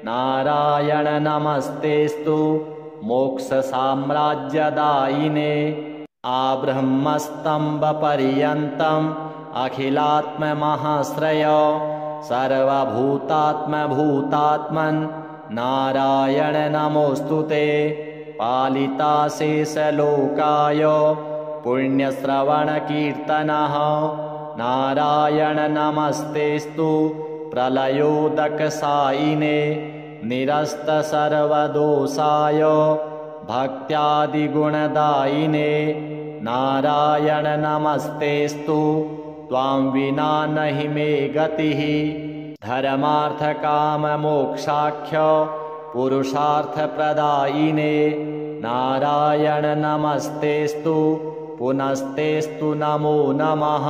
नारायण नमस्तेस्तु मोक्षसाम्राज्यदायिने। आब्रह्मस्तम्भपर्यन्तम् अखिलात्ममहाश्रय सर्वभूतात्मभूतात्मन् नारायण नमोऽस्तु ते। पालिताशेषलोकाय पुण्यश्रवणकीर्तनः नारायण नमस्तेस्तु प्रलयोदकसायिने। निरस्तसर्वदोषाय भक्त्यादिगुणदायिने नारायण नमस्तेस्तु त्वां विना नहि मे गतिः। धर्मार्थकाममोक्षाख्य पुरुषार्थप्रदायिने नारायण नमस्तेस्तु पुनस्तेस्तु नमो नमः।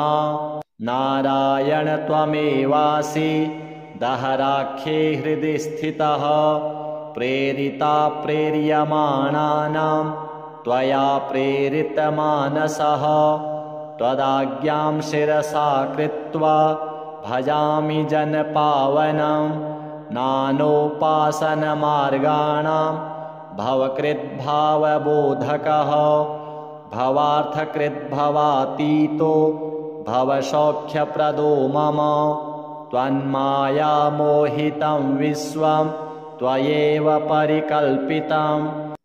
नारायण त्वमेवासि दहराख्ये हृदि स्थितः प्रेरिता प्रेर्यमाणानां त्वया प्रेरितमानसः। त्वदाज्ञां शिरसा कृत्वा भजामि जनपावनं नानोपासनमार्गाणां भवकृद्भावबोधकः। भवार्थकृद्भवातीतो भवसौख्यप्रदो मम। त्वन्मायामोहितं विश्वं त्वयैव परिकल्पितं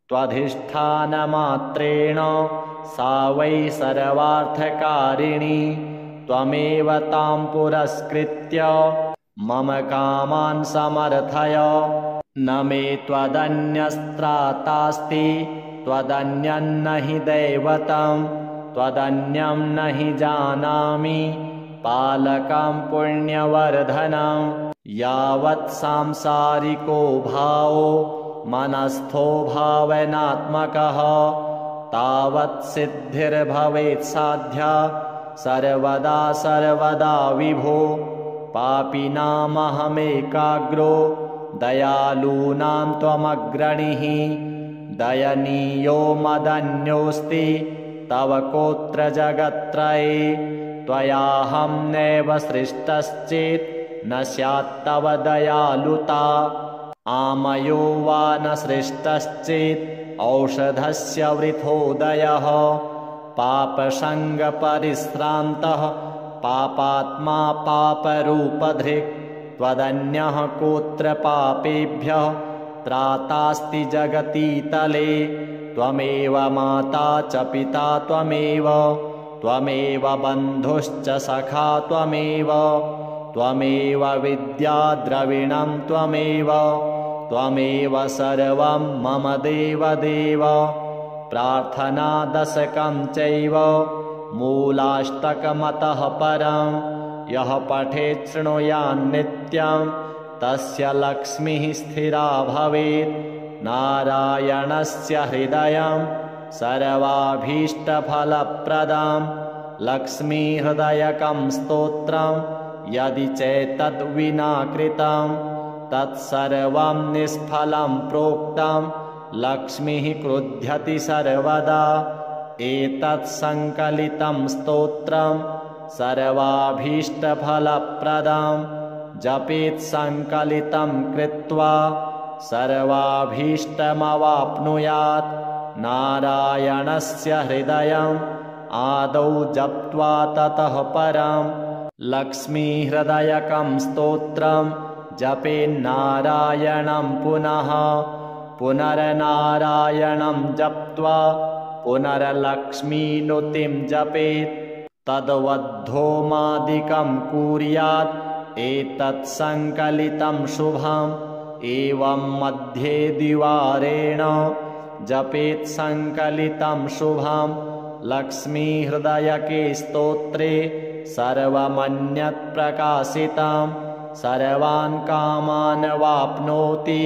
त्वधिष्ठानमात्रेण सा वै सर्वार्थकारिणी। त्वमेव तां पुरस्कृत्य मम कामान् समर्थय। न मे त्वदन्यस्त्रातास्ति त्वदन्यं नहि दैवतं त्वदन्यं नहि जानामि पालकं पुण्यवर्धनं। यावत् सांसारिको भावो मनस्थो भावनात्मकः तावत् सिद्धिर्भवेत् साध्या सर्वदा सर्वदा विभो। पापिनामहमेकाग्रो दयालूनां त्वमग्रणीः। दयनीयो मदन्योऽस्ति तव कोत्र जगत्त्रये। त्वयाहं नैव सृष्टश्चेत् न स्यात्तव दयालुता। आमयो वा न सृष्टश्चेत् औषधस्य वृथोदयः। पापसङ्गपरिश्रान्तः पापात्मा पापरूपधृक्। त्वदन्यः कोत्र पापेभ्यः त्रातास्ति जगतीतले। त्वमेव माता च पिता त्वमेव त्वमेव बन्धुश्च सखा त्वमेव त्वमेव विद्या द्रविणं त्वमेव त्वमेव सर्वं मम देवदेव। प्रार्थनादशकं चैव मूलाष्टकमतः परं यः पठेत् शृणुयान्नित्यं तस्य लक्ष्मीः स्थिरा भवेत्। नारायणस्य हृदयं सर्वाभीष्टफलप्रदं लक्ष्मीहृदयकं स्तोत्रं यदि चैतद्विना कृतं तत्सर्वं निष्फलं प्रोक्तं। लक्ष्मीः क्रुध्यति सर्वदा एतत् संकलितं स्तोत्रं सर्वाभीष्टफलप्रदं। जपेत् संकलितं कृत्वा सर्वाभीष्टमवाप्नुयात्। नारायणस्य हृदयम् आदौ जप्त्वा ततः परं लक्ष्मीहृदयकं स्तोत्रं जपेन्नारायणं पुनः पुनर्नारायणं जप्त्वा पुनर्लक्ष्मीनुतिं जपेत्। तद्वद्धोमादिकं कुर्यात् एतत् संकलितं शुभम्। एवं मध्ये द्विवारेण जपेत् संकलितं शुभं। लक्ष्मीहृदयके स्तोत्रे सर्वमन्यत् प्रकाशितं सर्वान् कामान् वाप्नोति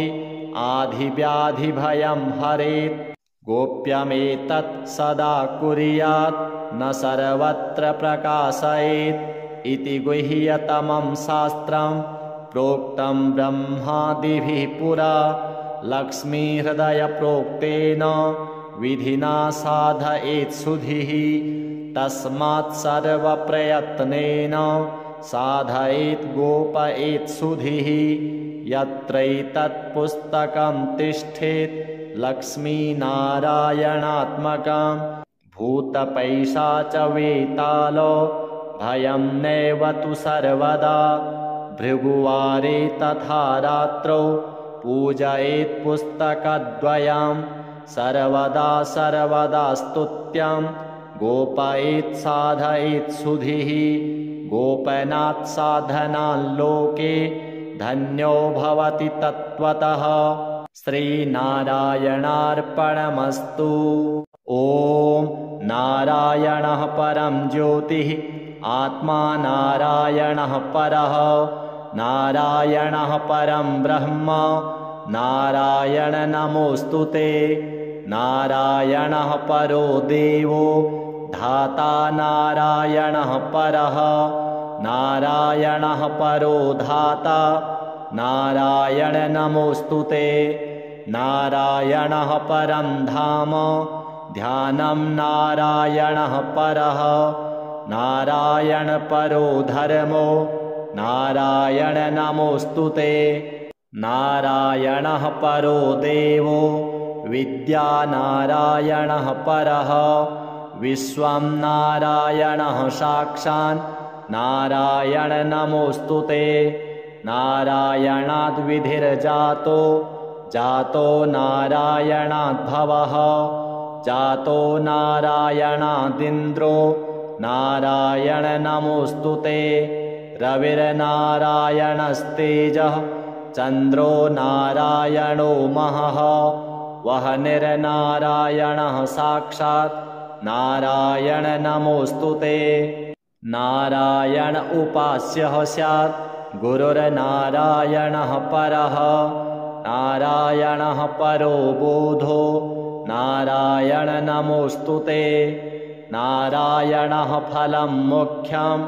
आधिव्याधिभयं हरेत्। गोप्यमेतत् सदा कुर्यात् न सर्वत्र प्रकाशयेत् इति गुह्यतमं शास्त्रं प्रोक्तं ब्रह्मादिभिः पुरा लक्ष्मीहृदयप्रोक्तेन विधिना साधयेत् सुधिः तस्मात् सर्वप्रयत्नेन साधयेत् गोपयेत् सुधिः यत्रैतत्पुस्तकं तिष्ठेत् लक्ष्मीनारायणात्मकं भूतपैशाचवेतालो भयं नैव तु सर्वदा भृगुवारे तथा रात्रौ पूजयेत् पुस्तकद्वयं सर्वदा सर्वदा स्तुत्यं गोपयेत् साधयेत् सुधिः गोपनात् साधनाल्लोके धन्यो भवति तत्त्वतः श्रीनारायणार्पणमस्तु। ॐ नारायणः परं ज्योतिः आत्मा नारायणः परः नारायणः परं ब्रह्म नारायण नमोऽस्तु ते नारायणः परो देवो धाता नारायणः परः नारायणः परो धाता नारायण नमोऽस्तु ते नारायणः परं धाम ध्यानं नारायणः परः नारायण परो धर्मो नारायण नमोऽस्तु ते नारायणः परो देवो विद्या नारायणः परः विश्वं नारायणः साक्षात् नारायण नमोऽस्तु ते नारायणाद् विधिर्जातो जातो नारायणाद्भवः जातो नारायणादिन्द्रो नारायण नमोऽस्तु ते रविर्नारायणस्तेजः चन्द्रो नारायणो महः वह्निर्नारायणः साक्षात् नारायण नमोऽस्तु ते नारायण उपास्यः स्यात् गुरुर्नारायणः परः नारायणः परो बोधो नारायण नमोऽस्तु ते नारायणः फलं मुख्यं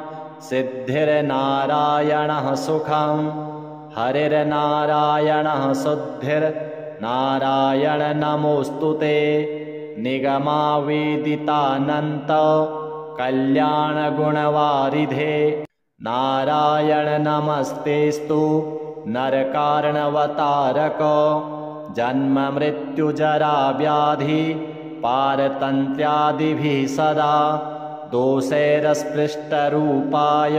सिद्धिर्नारायणः सुखं हरिर्नारायणः शुद्धिर्नारायण नमोऽस्तु ते निगमावेदितानन्त कल्याणगुणवारिधे नारायण नमस्तेस्तु नरकार्णवतारक जन्ममृत्युजराव्याधि पारतन्त्र्यादिभिः सदा दोषैरस्पृष्टरूपाय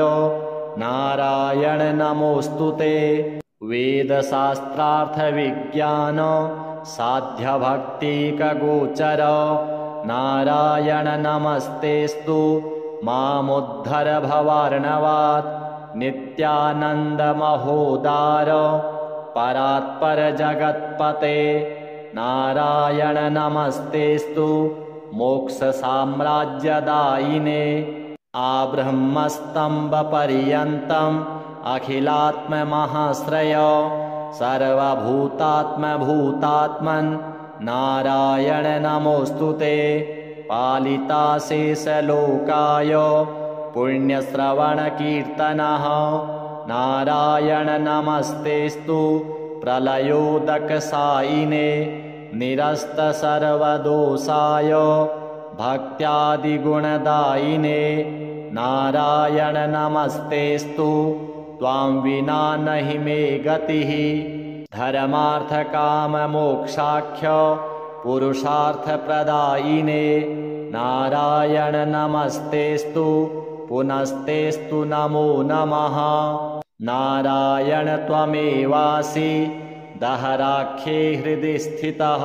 नारायण नमोऽस्तु ते वेदशास्त्रार्थविज्ञान साध्यभक्तिकगोचर नारायण नमस्तेस्तु मामुद्धर भवार्णवात् नित्यानन्दमहोदार परात्पर जगत्पते नारायण नमस्तेस्तु मोक्षसाम्राज्यदायिने आब्रह्मस्तम्भपर्यन्तम् अखिलात्ममहाश्रय सर्वभूतात्मभूतात्मन् नारायण नमोऽस्तु ते पालिताशेषलोकाय पुण्यश्रवणकीर्तनः नारायण नमस्तेस्तु प्रलयोदकसायिने निरस्तसर्वदोषाय भक्त्यादिगुणदायिने नारायण नमस्तेस्तु त्वां विना नहि मे गतिः धर्मार्थकाममोक्षाख्य पुरुषार्थप्रदायिने नारायण नमस्तेस्तु पुनस्तेस्तु नमो नमः नारायण त्वमेवासि दहराख्ये हृदि स्थितः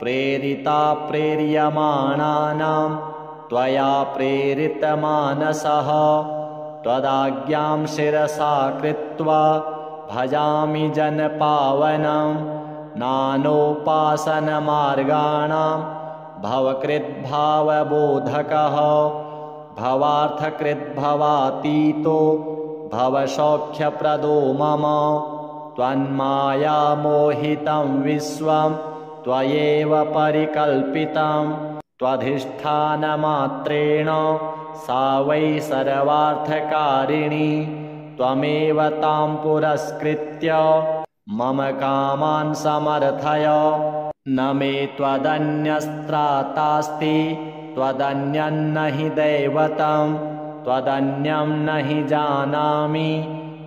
प्रेरिता प्रेर्यमाणानां त्वया प्रेरितमानसः त्वदाज्ञां शिरसा कृत्वा भजामि जनपावनं नानोपासनमार्गाणां भवकृद्भावबोधकः भवार्थकृद्भवातीतो भवसौख्यप्रदो मम त्वन्मायामोहितं विश्वं त्वयैव परिकल्पितं त्वधिष्ठानमात्रेण सा वै सर्वार्थकारिणी त्वमेव तां पुरस्कृत्य मम कामान् समर्थय। न मे त्वदन्यस्त्रातास्ति त्वदन्यं न हि दैवतं त्वदन्यं न हि जानामि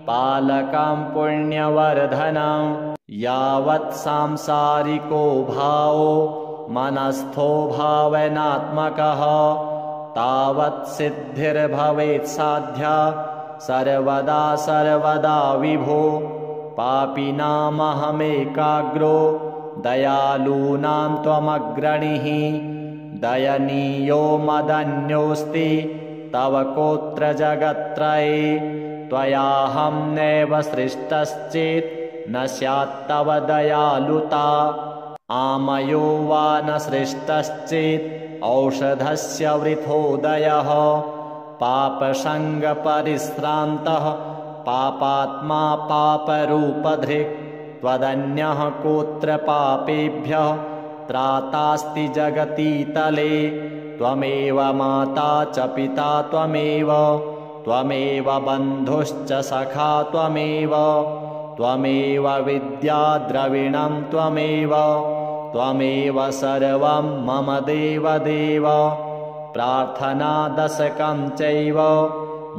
पालकं पुण्यवर्धनं। यावत् सांसारिको भावो मनस्थो भावनात्मकः तावत् सिद्धिर्भवेत् साध्या सर्वदा सर्वदा विभो। पापिनामहमेकाग्रो दयालूनां त्वमग्रणीः दयनीयो मदन्योऽस्ति तव कोत्र जगत्त्रये। त्वयाहं नैव सृष्टश्चेत् न स्यात्तव दयालुता आमयो वा न सृष्टश्चेत् औषधस्य वृथोदयः। पापसङ्गपरिश्रान्तः पापात्मा पापरूपधृक् त्वदन्यः कोत्र पापेभ्यः त्रातास्ति जगतीतले। त्वमेव माता च पिता त्वमेव त्वमेव बन्धुश्च सखा त्वमेव त्वमेव विद्या द्रविणं त्वमेव त्वमेव सर्वं मम देवदेव। प्रार्थनादशकं चैव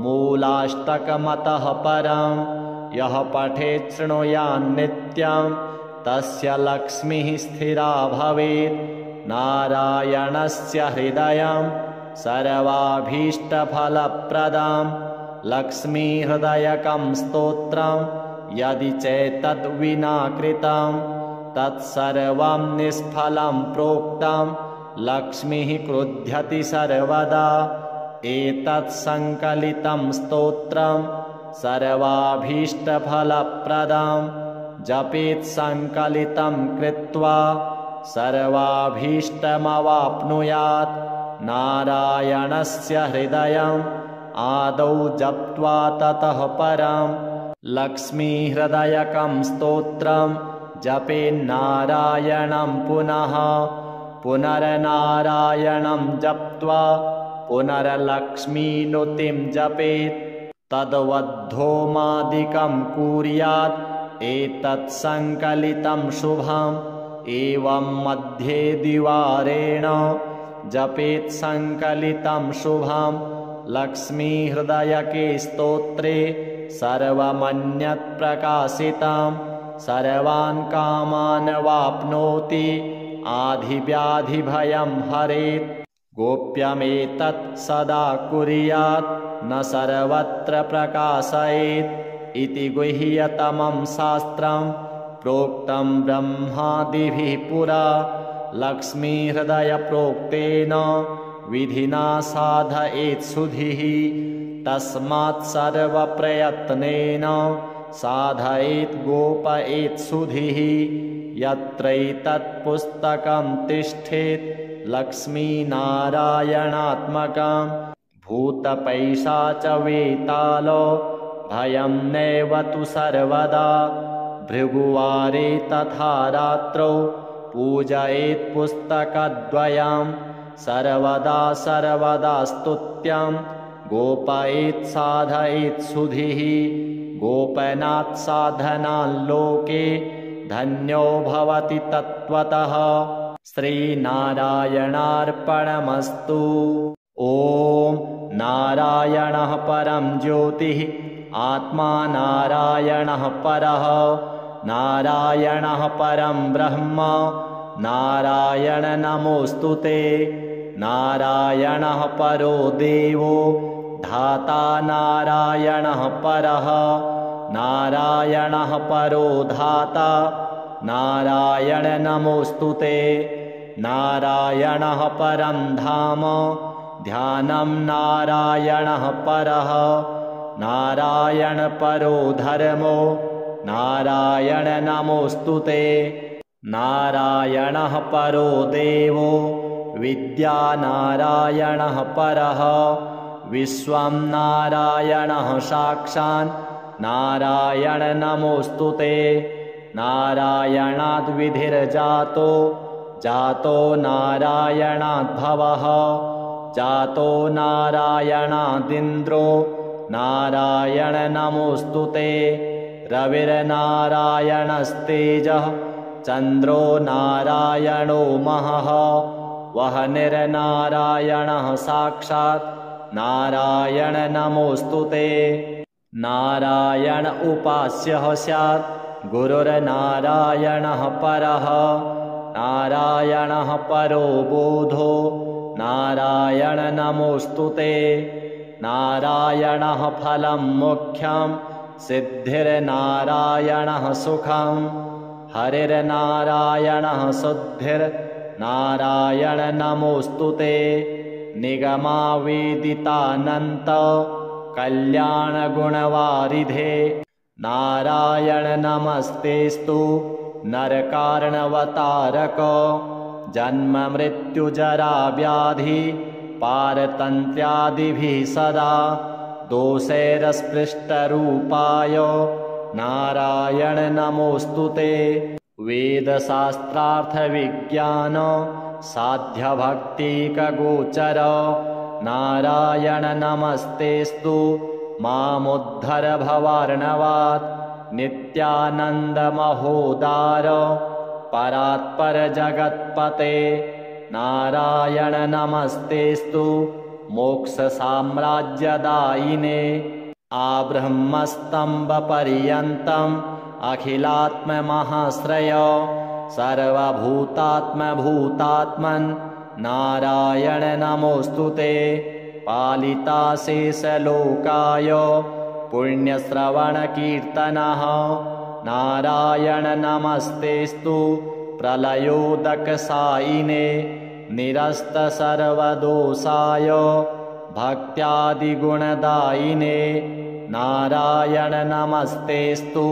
मूलाष्टकमतः परं यः पठेत् शृणुयान्नित्यं तस्य लक्ष्मीः स्थिरा भवेत्। नारायणस्य हृदयं सर्वाभीष्टफलप्रदं लक्ष्मीहृदयकं स्तोत्रं यदि चैतद्विना कृतं तत्सर्वं निष्फलं प्रोक्तं लक्ष्मीः क्रुध्यति सर्वदा। एतत् संकलितं स्तोत्रं सर्वाभीष्टफलप्रदं जपेत् संकलितं कृत्वा सर्वाभीष्टमवाप्नुयात्। नारायणस्य हृदयम् आदौ जप्त्वा ततः परं लक्ष्मीहृदयकं स्तोत्रं जपेन्नारायणं पुनः पुनर्नारायणं जप्त्वा पुनर्लक्ष्मीनुतिं जपेत्। तद्वद्धोमादिकं कुर्यात् एतत् संकलितं शुभम्। एवं मध्ये द्विवारेण जपेत् संकलितं शुभम्। लक्ष्मीहृदयके स्तोत्रे सर्वमन्यत् प्रकाशितं सर्वान् कामान् वाप्नोति आधिव्याधिभयं हरेत्। गोप्यमेतत् सदा कुर्यात् न सर्वत्र प्रकाशयेत् इति गुह्यतमं शास्त्रं प्रोक्तं ब्रह्मादिभिः पुरा। लक्ष्मीहृदयप्रोक्तेन विधिना साधयेत् सुधिः तस्मात् सर्वप्रयत्नेन साधयेत् गोपयेत् सुधिः। यत्रैतत् पुस्तकं तिष्ठेत् लक्ष्मीनारायणात्मकं भूतपैशाचवेतालो भयं नैव तु सर्वदा। भृगुवारे तथा रात्रौ पूजयेत् पुस्तकद्वयं सर्वदा सर्वदा स्तुत्यं गोपयेत् साधयेत् सुधिः। गोपनात् साधनान् लोके धन्यो भवति तत्त्वतः। श्रीनारायणार्पणमस्तु। ॐ नारायणः परं ज्योतिः आत्मा नारायणः परः नारायणः परं ब्रह्म नारायण नमोऽस्तु ते। नारायणः परो देवो धाता नारायणः परः नारायणः परो धाता नारायण नमोऽस्तु ते। नारायणः परं धाम ध्यानं नारायणः परः नारायण परो धर्मो नारायण नमोऽस्तु ते। नारायणः परो देवो विद्या नारायणः परः विश्वं नारायणः साक्षात् नारायण नमोऽस्तु ते। नारायणाद् विधिर्जातो जातो नारायणाद्भवः जातो नारायणादिन्द्रो नारायण नमोऽस्तु ते रविर्नारायणस्तेजः चन्द्रो नारायणो महः वह्निर्नारायणः साक्षात् नारायण नमोऽस्तु ते नारायण उपास्यः स्यात् गुरुर्नारायणः परः नारायणः परो बोधो नारायण नमोऽस्तु ते नारायणः फलं मुख्यं सिद्धिर्नारायणः सुखं हरिर्नारायणः शुद्धिर्नारायण नमोऽस्तु ते निगमावेदितानन्त कल्याणगुणवारिधे नारायण नमस्तेस्तु नरकार्णवतारक जन्म मृत्युजरा व्याधि पारतन्त्र्यादिभिः सदा दोषैरस्पृष्टरूपाय नारायण नमोऽस्तु ते वेदशास्त्रार्थविज्ञान साध्यभक्तिकगोचर नारायण नमस्तेस्तु मामुद्धर भवार्णवात् नित्यानन्दमहोदार परात्पर जगत्पते नारायण नमस्तेस्तु मोक्षसाम्राज्यदायिने आब्रह्मस्तम्भपर्यन्तम् अखिलात्ममहाश्रय सर्वभूतात्मभूतात्मन् नारायण नमोऽस्तु ते पालिताशेषलोकाय पुण्यश्रवणकीर्तनः नारायण नमस्तेस्तु प्रलयोदकसायिने निरस्तसर्वदोषाय भक्त्यादिगुणदायिने नारायण नमस्तेस्तु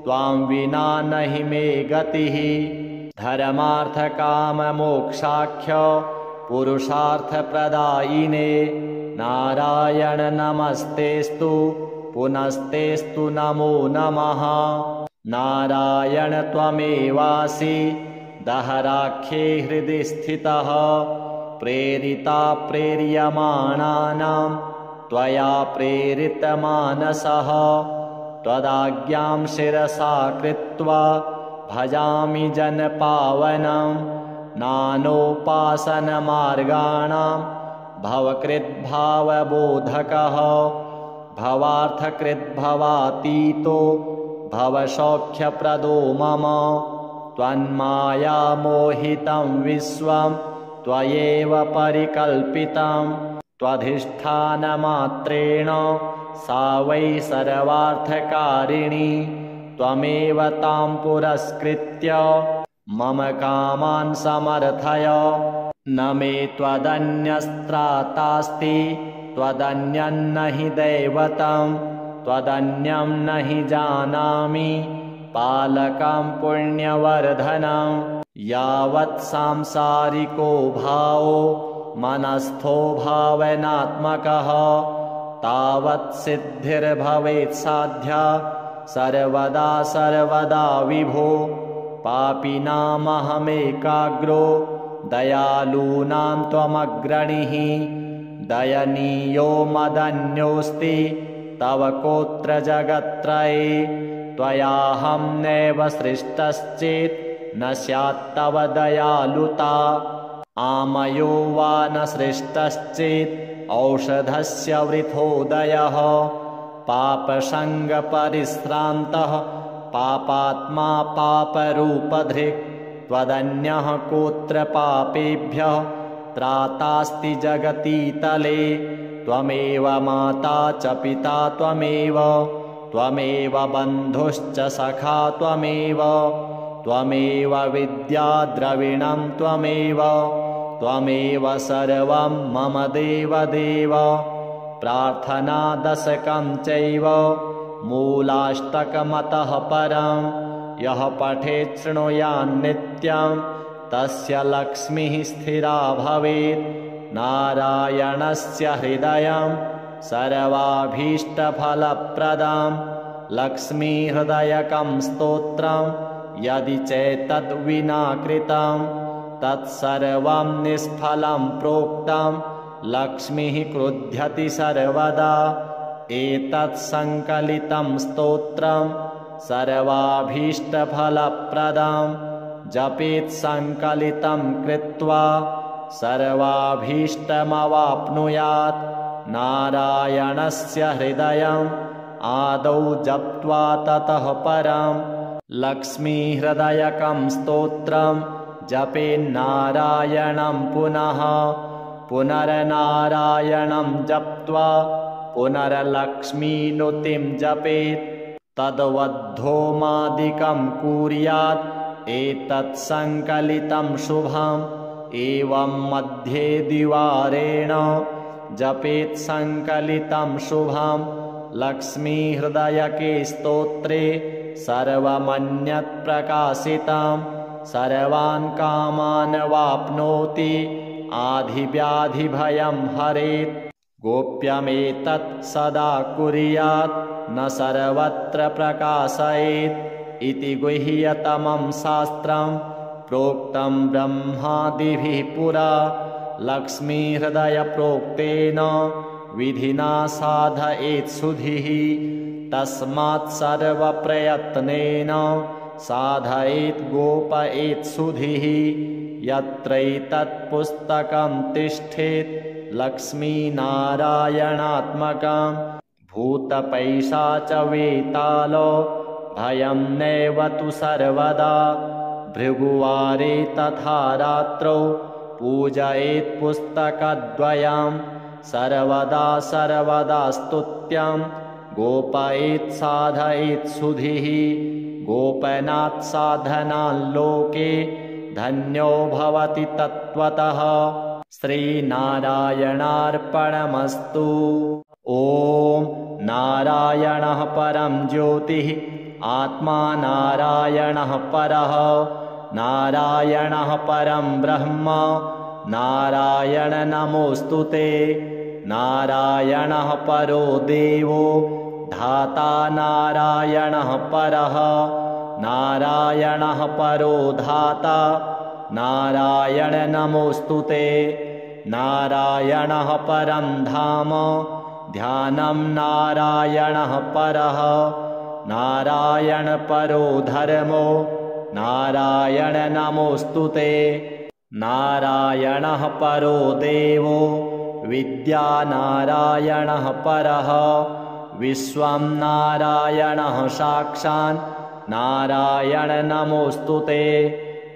त्वां विना नहि मे गतिः धर्मार्थकाममोक्षाख्य पुरुषार्थप्रदायिने नारायण नमस्तेस्तु पुनस्तेस्तु नमो नमः नारायण त्वमेवासि दहराख्ये हृदि स्थितः प्रेरिता प्रेर्यमाणानां त्वया प्रेरितमानसः त्वदाज्ञां शिरसा कृत्वा भजामि जनपावनं नानोपासनमार्गाणां भवकृद्भावबोधकः भवार्थकृद्भवातीतो भवसौख्यप्रदो मम त्वन्मायामोहितं विश्वं त्वयैव परिकल्पितं त्वधिष्ठानमात्रेण सा वै सर्वार्थकारिणी त्वमेव तां पुरस्कृत्य मम कामान् समर्थय न मे त्वदन्यस्त्रातास्ति त्वदन्यं न हि दैवतं त्वदन्यं न हि जानामि पालकं पुण्यवर्धनं यावत् सांसारिको भावो मनस्थो भावनात्मकः तावत् सिद्धिर्भवेत् साध्या सर्वदा सर्वदा विभो पापिनामहमेकाग्रो दयालूनां त्वमग्रणीः दयनीयो मदन्योऽस्ति तव कोत्र जगत्त्रये त्वयाहं नैव सृष्टश्चेत् न स्यात्तव दयालुता आमयो वा न सृष्टश्चेत् औषधस्य वृथोदयः पापसङ्गपरिश्रान्तः पापात्मा पापरूपधृक् त्वदन्यः कोत्र पापेभ्यः त्रातास्ति जगतीतले त्वमेव माता च पिता त्वमेव बन्धुश्च सखा त्वमेव विद्या द्रविणं त्वमेव सर्वं मम देवदेव प्रार्थनादशकं चैव मूलाष्टकमतः परं यः पठेत् शृणुयान्नित्यं तस्य लक्ष्मीः स्थिरा भवेत् नारायणस्य हृदयं सर्वाभीष्टफलप्रदं लक्ष्मीहृदयकं स्तोत्रं यदि चैतद्विना कृतं तत्सर्वं निष्फलं प्रोक्तं लक्ष्मीः क्रुध्यति सर्वदा। एतत् संकलितं स्तोत्रं सर्वाभीष्टफलप्रदं जपेत् संकलितं कृत्वा सर्वाभीष्टमवाप्नुयात्। नारायणस्य हृदयम् आदौ जप्त्वा ततः परं लक्ष्मीहृदयकं स्तोत्रं जपेन्नारायणं पुनः। पुनर्नारायणं जप्त्वा पुनर्लक्ष्मीनुतिं जपेत्। तद्वद्धोमादिकं कुर्यात् एतत् संकलितं शुभम्। एवं मध्ये द्विवारेण जपेत् संकलितं शुभम्। लक्ष्मीहृदयके स्तोत्रे सर्वमन्यत् प्रकाशितं सर्वान् कामान् वाप्नोति। आधिव्याधिभयं हरेत्। गोप्यमेतत् सदा कुर्यात् न सर्वत्र प्रकाशयेत्। इति गुह्यतमं शास्त्रं प्रोक्तं ब्रह्मादिभिः पुरा। लक्ष्मीहृदयप्रोक्तेन विधिना साधयेत् सुधिः। तस्मात् सर्वप्रयत्नेन साधयेत् गोपयेत् सुधिः। यत्रैतत् पुस्तकं तिष्ठेत् लक्ष्मीनारायणात्मकं भूतपैशाचवेतालो भयं नैव तु सर्वदा। भृगुवारे तथा रात्रौ पूजयेत् पुस्तकद्वयं सर्वदा सर्वदा स्तुत्यं गोपयेत् साधयेत् सुधिः। गोपनात् साधनान् लोके धन्यो भवति तत्त्वतः। श्रीनारायणार्पणमस्तु। ॐ नारायणः परं ज्योतिः आत्मा नारायणः परः। नारायणः परं ब्रह्म नारायण नमोऽस्तु ते। नारायणः परो देवो धाता नारायणः परः। नारायणः परो धाता नारायण नमोऽस्तु ते। नारायणः परं धाम ध्यानं नारायणः परः। नारायण परो धर्मो नारायण नमोऽस्तु ते। नारायणः परो देवो विद्या नारायणः परः। विश्वं नारायणः साक्षात् नारायण नमोऽस्तु ते।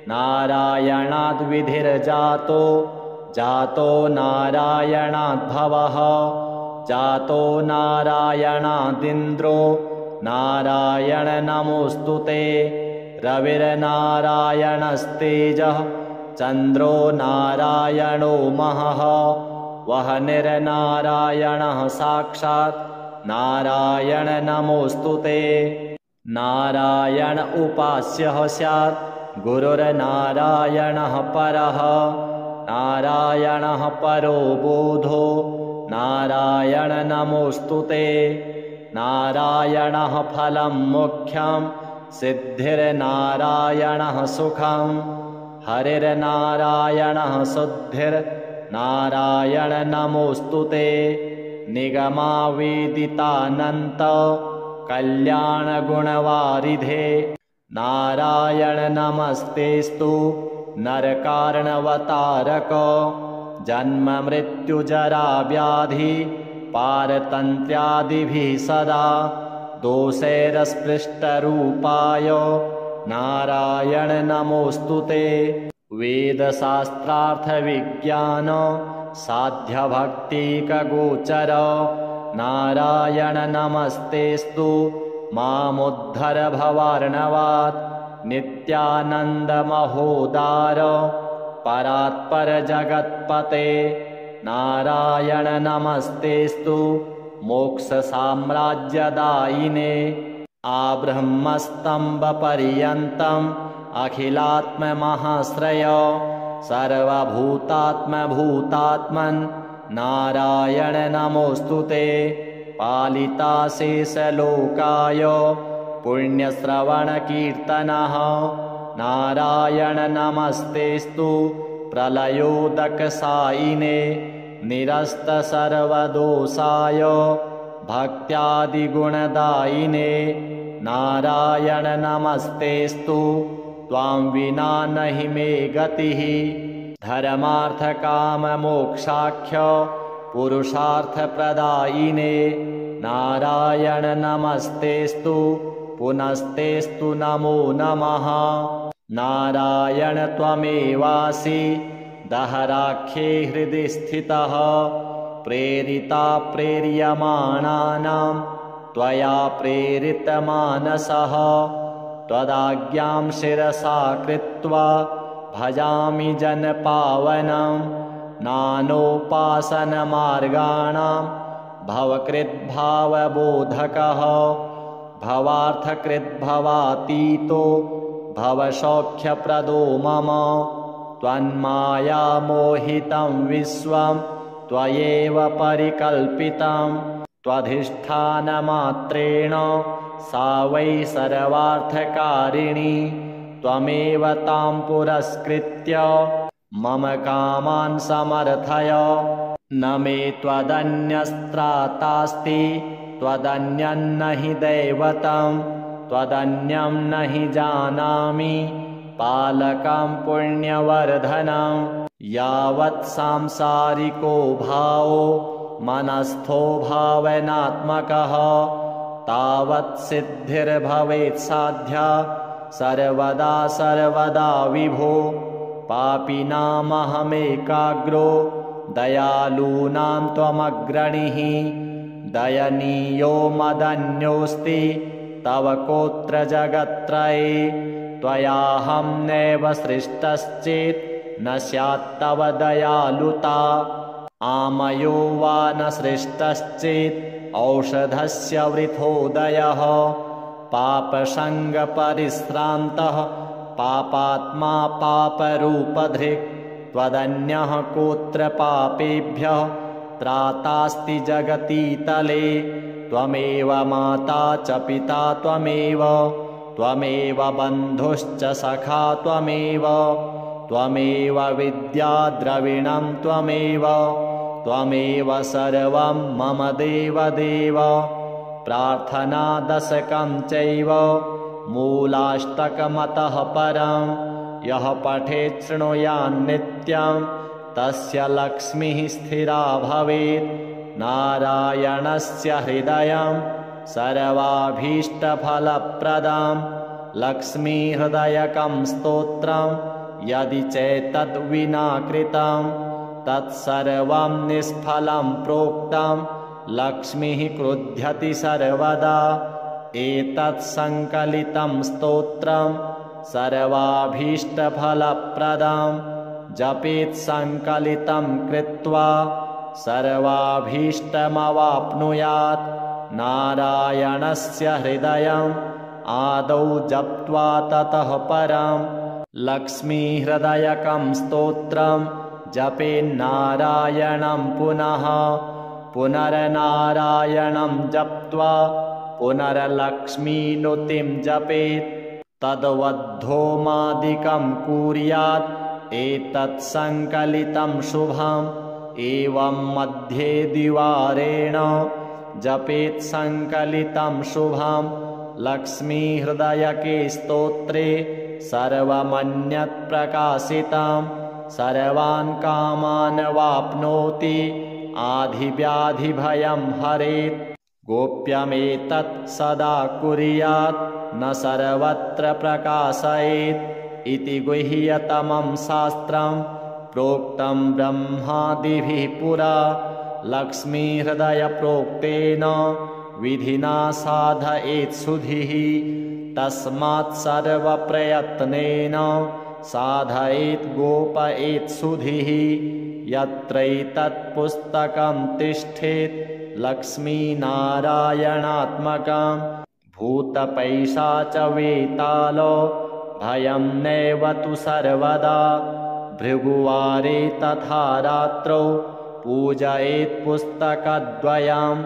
नारायणाद् विधिर्जातो जातो नारायणाद् भवः। जातो नारायणादिन्द्रो नारायण नमोऽस्तु ते। रविर्नारायणस्तेजः चन्द्रो नारायणो महः। वह्निर्नारायणः साक्षात् नारायण नमोऽस्तु ते। नारायण उपास्यः स्यात् गुरुर्नारायणः परः। नारायणः परो बोधो नारायण नमोऽस्तु ते। नारायणः फलं मुख्यं सिद्धिर्नारायणः सुखं। हरिर्नारायणः शुद्धिर्नारायण नमोऽस्तु ते। निगमावेदितानन्त कल्याणगुणवारिधे नारायण नमस्तेस्तु। नरकार्णवतारक जन्म मृत्युजरा व्याधि पारतन्त्र्यादिभिः सदा दोषैरस्पृष्टरूपाय नारायण नमोऽस्तु ते। वेदशास्त्रार्थविज्ञान साध्यभक्तिकगोचर नारायण नमस्तेस्तु। मामुद्धर भवार्णवात् नित्यानन्दमहोदार परात्पर जगत्पते नारायण नमस्तेस्तु। मोक्षसाम्राज्यदायिने आब्रह्मस्तम्भपर्यन्तम् अखिलात्ममहाश्रय सर्वभूतात्मभूतात्मन् नारायण नमोऽस्तु ते। पालिताशेषलोकाय पुण्यश्रवणकीर्तनः नारायण नमस्तेस्तु प्रलयोदकसायिने निरस्त सर्वदोषाय भक्त्यादिगुणदायिने नारायण नमस्तेस्तु त्वां विना नहि मे गतिः धर्मार्थकाममोक्षाख्य पुरुषार्थप्रदायिने नारायण नमस्तेस्तु पुनस्तेस्तु नमो नमः नारायण त्वमेवासि दहराख्ये हृदि स्थितः प्रेरिता प्रेर्यमाणानां त्वया प्रेरितमानसः त्वदाज्ञां शिरसा कृत्वा भजामि जनपावनं नानोपासनमार्गाणां भवकृद्भावबोधकः भवार्थकृद्भवातीतो भवसौख्यप्रदो मम त्वन्मायामोहितं विश्वं त्वयैव परिकल्पितं त्वधिष्ठानमात्रेण सा वै सर्वार्थकारिणी त्वमेव तां पुरस्कृत्य मम कामान् समर्थय न मे त्वदन्यस्त्रातास्ति त्वदन्यं न हि दैवतं त्वदन्यं न हि जानामि पालकं पुण्यवर्धनं यावत् सांसारिको भावो मनस्थो भावनात्मकः तावत् सिद्धिर्भवेत् साध्या सर्वदा सर्वदा विभो पापिनामहमेकाग्रो दयालूनां त्वमग्रणीः दयनीयो मदन्योऽस्ति तव कोऽत्र जगत्त्रये त्वयाहं नैव सृष्टश्चेत् न स्यात्तव दयालुता आमयो वा न सृष्टश्चेत् औषधस्य वृथोदयः पापसङ्गपरिश्रान्तः पापात्मा पापरूपधृक् त्वदन्यः कोऽत्र पापेभ्यः त्रातास्ति जगतीतले त्वमेव माता च पिता त्वमेव बन्धुश्च सखा त्वमेव विद्या द्रविणं त्वमेव सर्वं मम देवदेव प्रार्थनादशकं चैव मूलाष्टकमतः परं यः पठेत् शृणुयान्नित्यं तस्य लक्ष्मीः स्थिरा भवेत् नारायणस्य हृदयं सर्वाभीष्टफलप्रदं लक्ष्मीहृदयकं स्तोत्रं यदि चैतद्विना कृतं तत्सर्वं निष्फलं प्रोक्तं लक्ष्मीः क्रुध्यति सर्वदा एतत् संकलितं स्तोत्रं सर्वाभीष्टफलप्रदं जपेत् संकलितं कृत्वा सर्वाभीष्टमवाप्नुयात् नारायणस्य हृदयम् आदौ जप्त्वा ततः परं लक्ष्मीहृदयकं स्तोत्रं जपेन्नारायणं पुनः पुनर्नारायणं जप्त्वा पुनर्लक्ष्मीनुतिं जपेत् तद्वद्धोमादिकं कुर्यात् एतत् संकलितं शुभम् एवं मध्ये द्विवारेण जपेत् संकलितं शुभं लक्ष्मीहृदयके स्तोत्रे सर्वमन्यत् प्रकाशितं सर्वान् कामान् वाप्नोति आधिव्याधिभयं हरेत् गोप्यमेतत् सदा कुर्यात् न सर्वत्र प्रकाशयेत् इति गुह्यतमं शास्त्रं प्रोक्तं ब्रह्मादिभिः पुरा लक्ष्मीहृदयप्रोक्तेन विधिना साधयेत् सुधिः तस्मात् सर्वप्रयत्नेन साधयेत् गोपयेत् सुधिः यत्रैतत् पुस्तकं तिष्ठेत् लक्ष्मीनारायणात्मकं भूतपैशाच वेतालो भयं नैव तु सर्वदा भृगुवारे तथा रात्रौ पूजयेत् पुस्तकद्वयं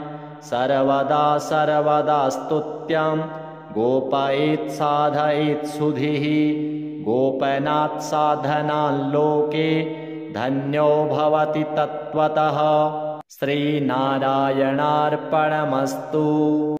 सर्वदा सर्वदा स्तुत्यं गोपयेत् साधयेत् सुधिः गोपनात् साधनाल्लोके धन्यो भवति तत्त्वतः। श्रीनारायणार्पणमस्तु।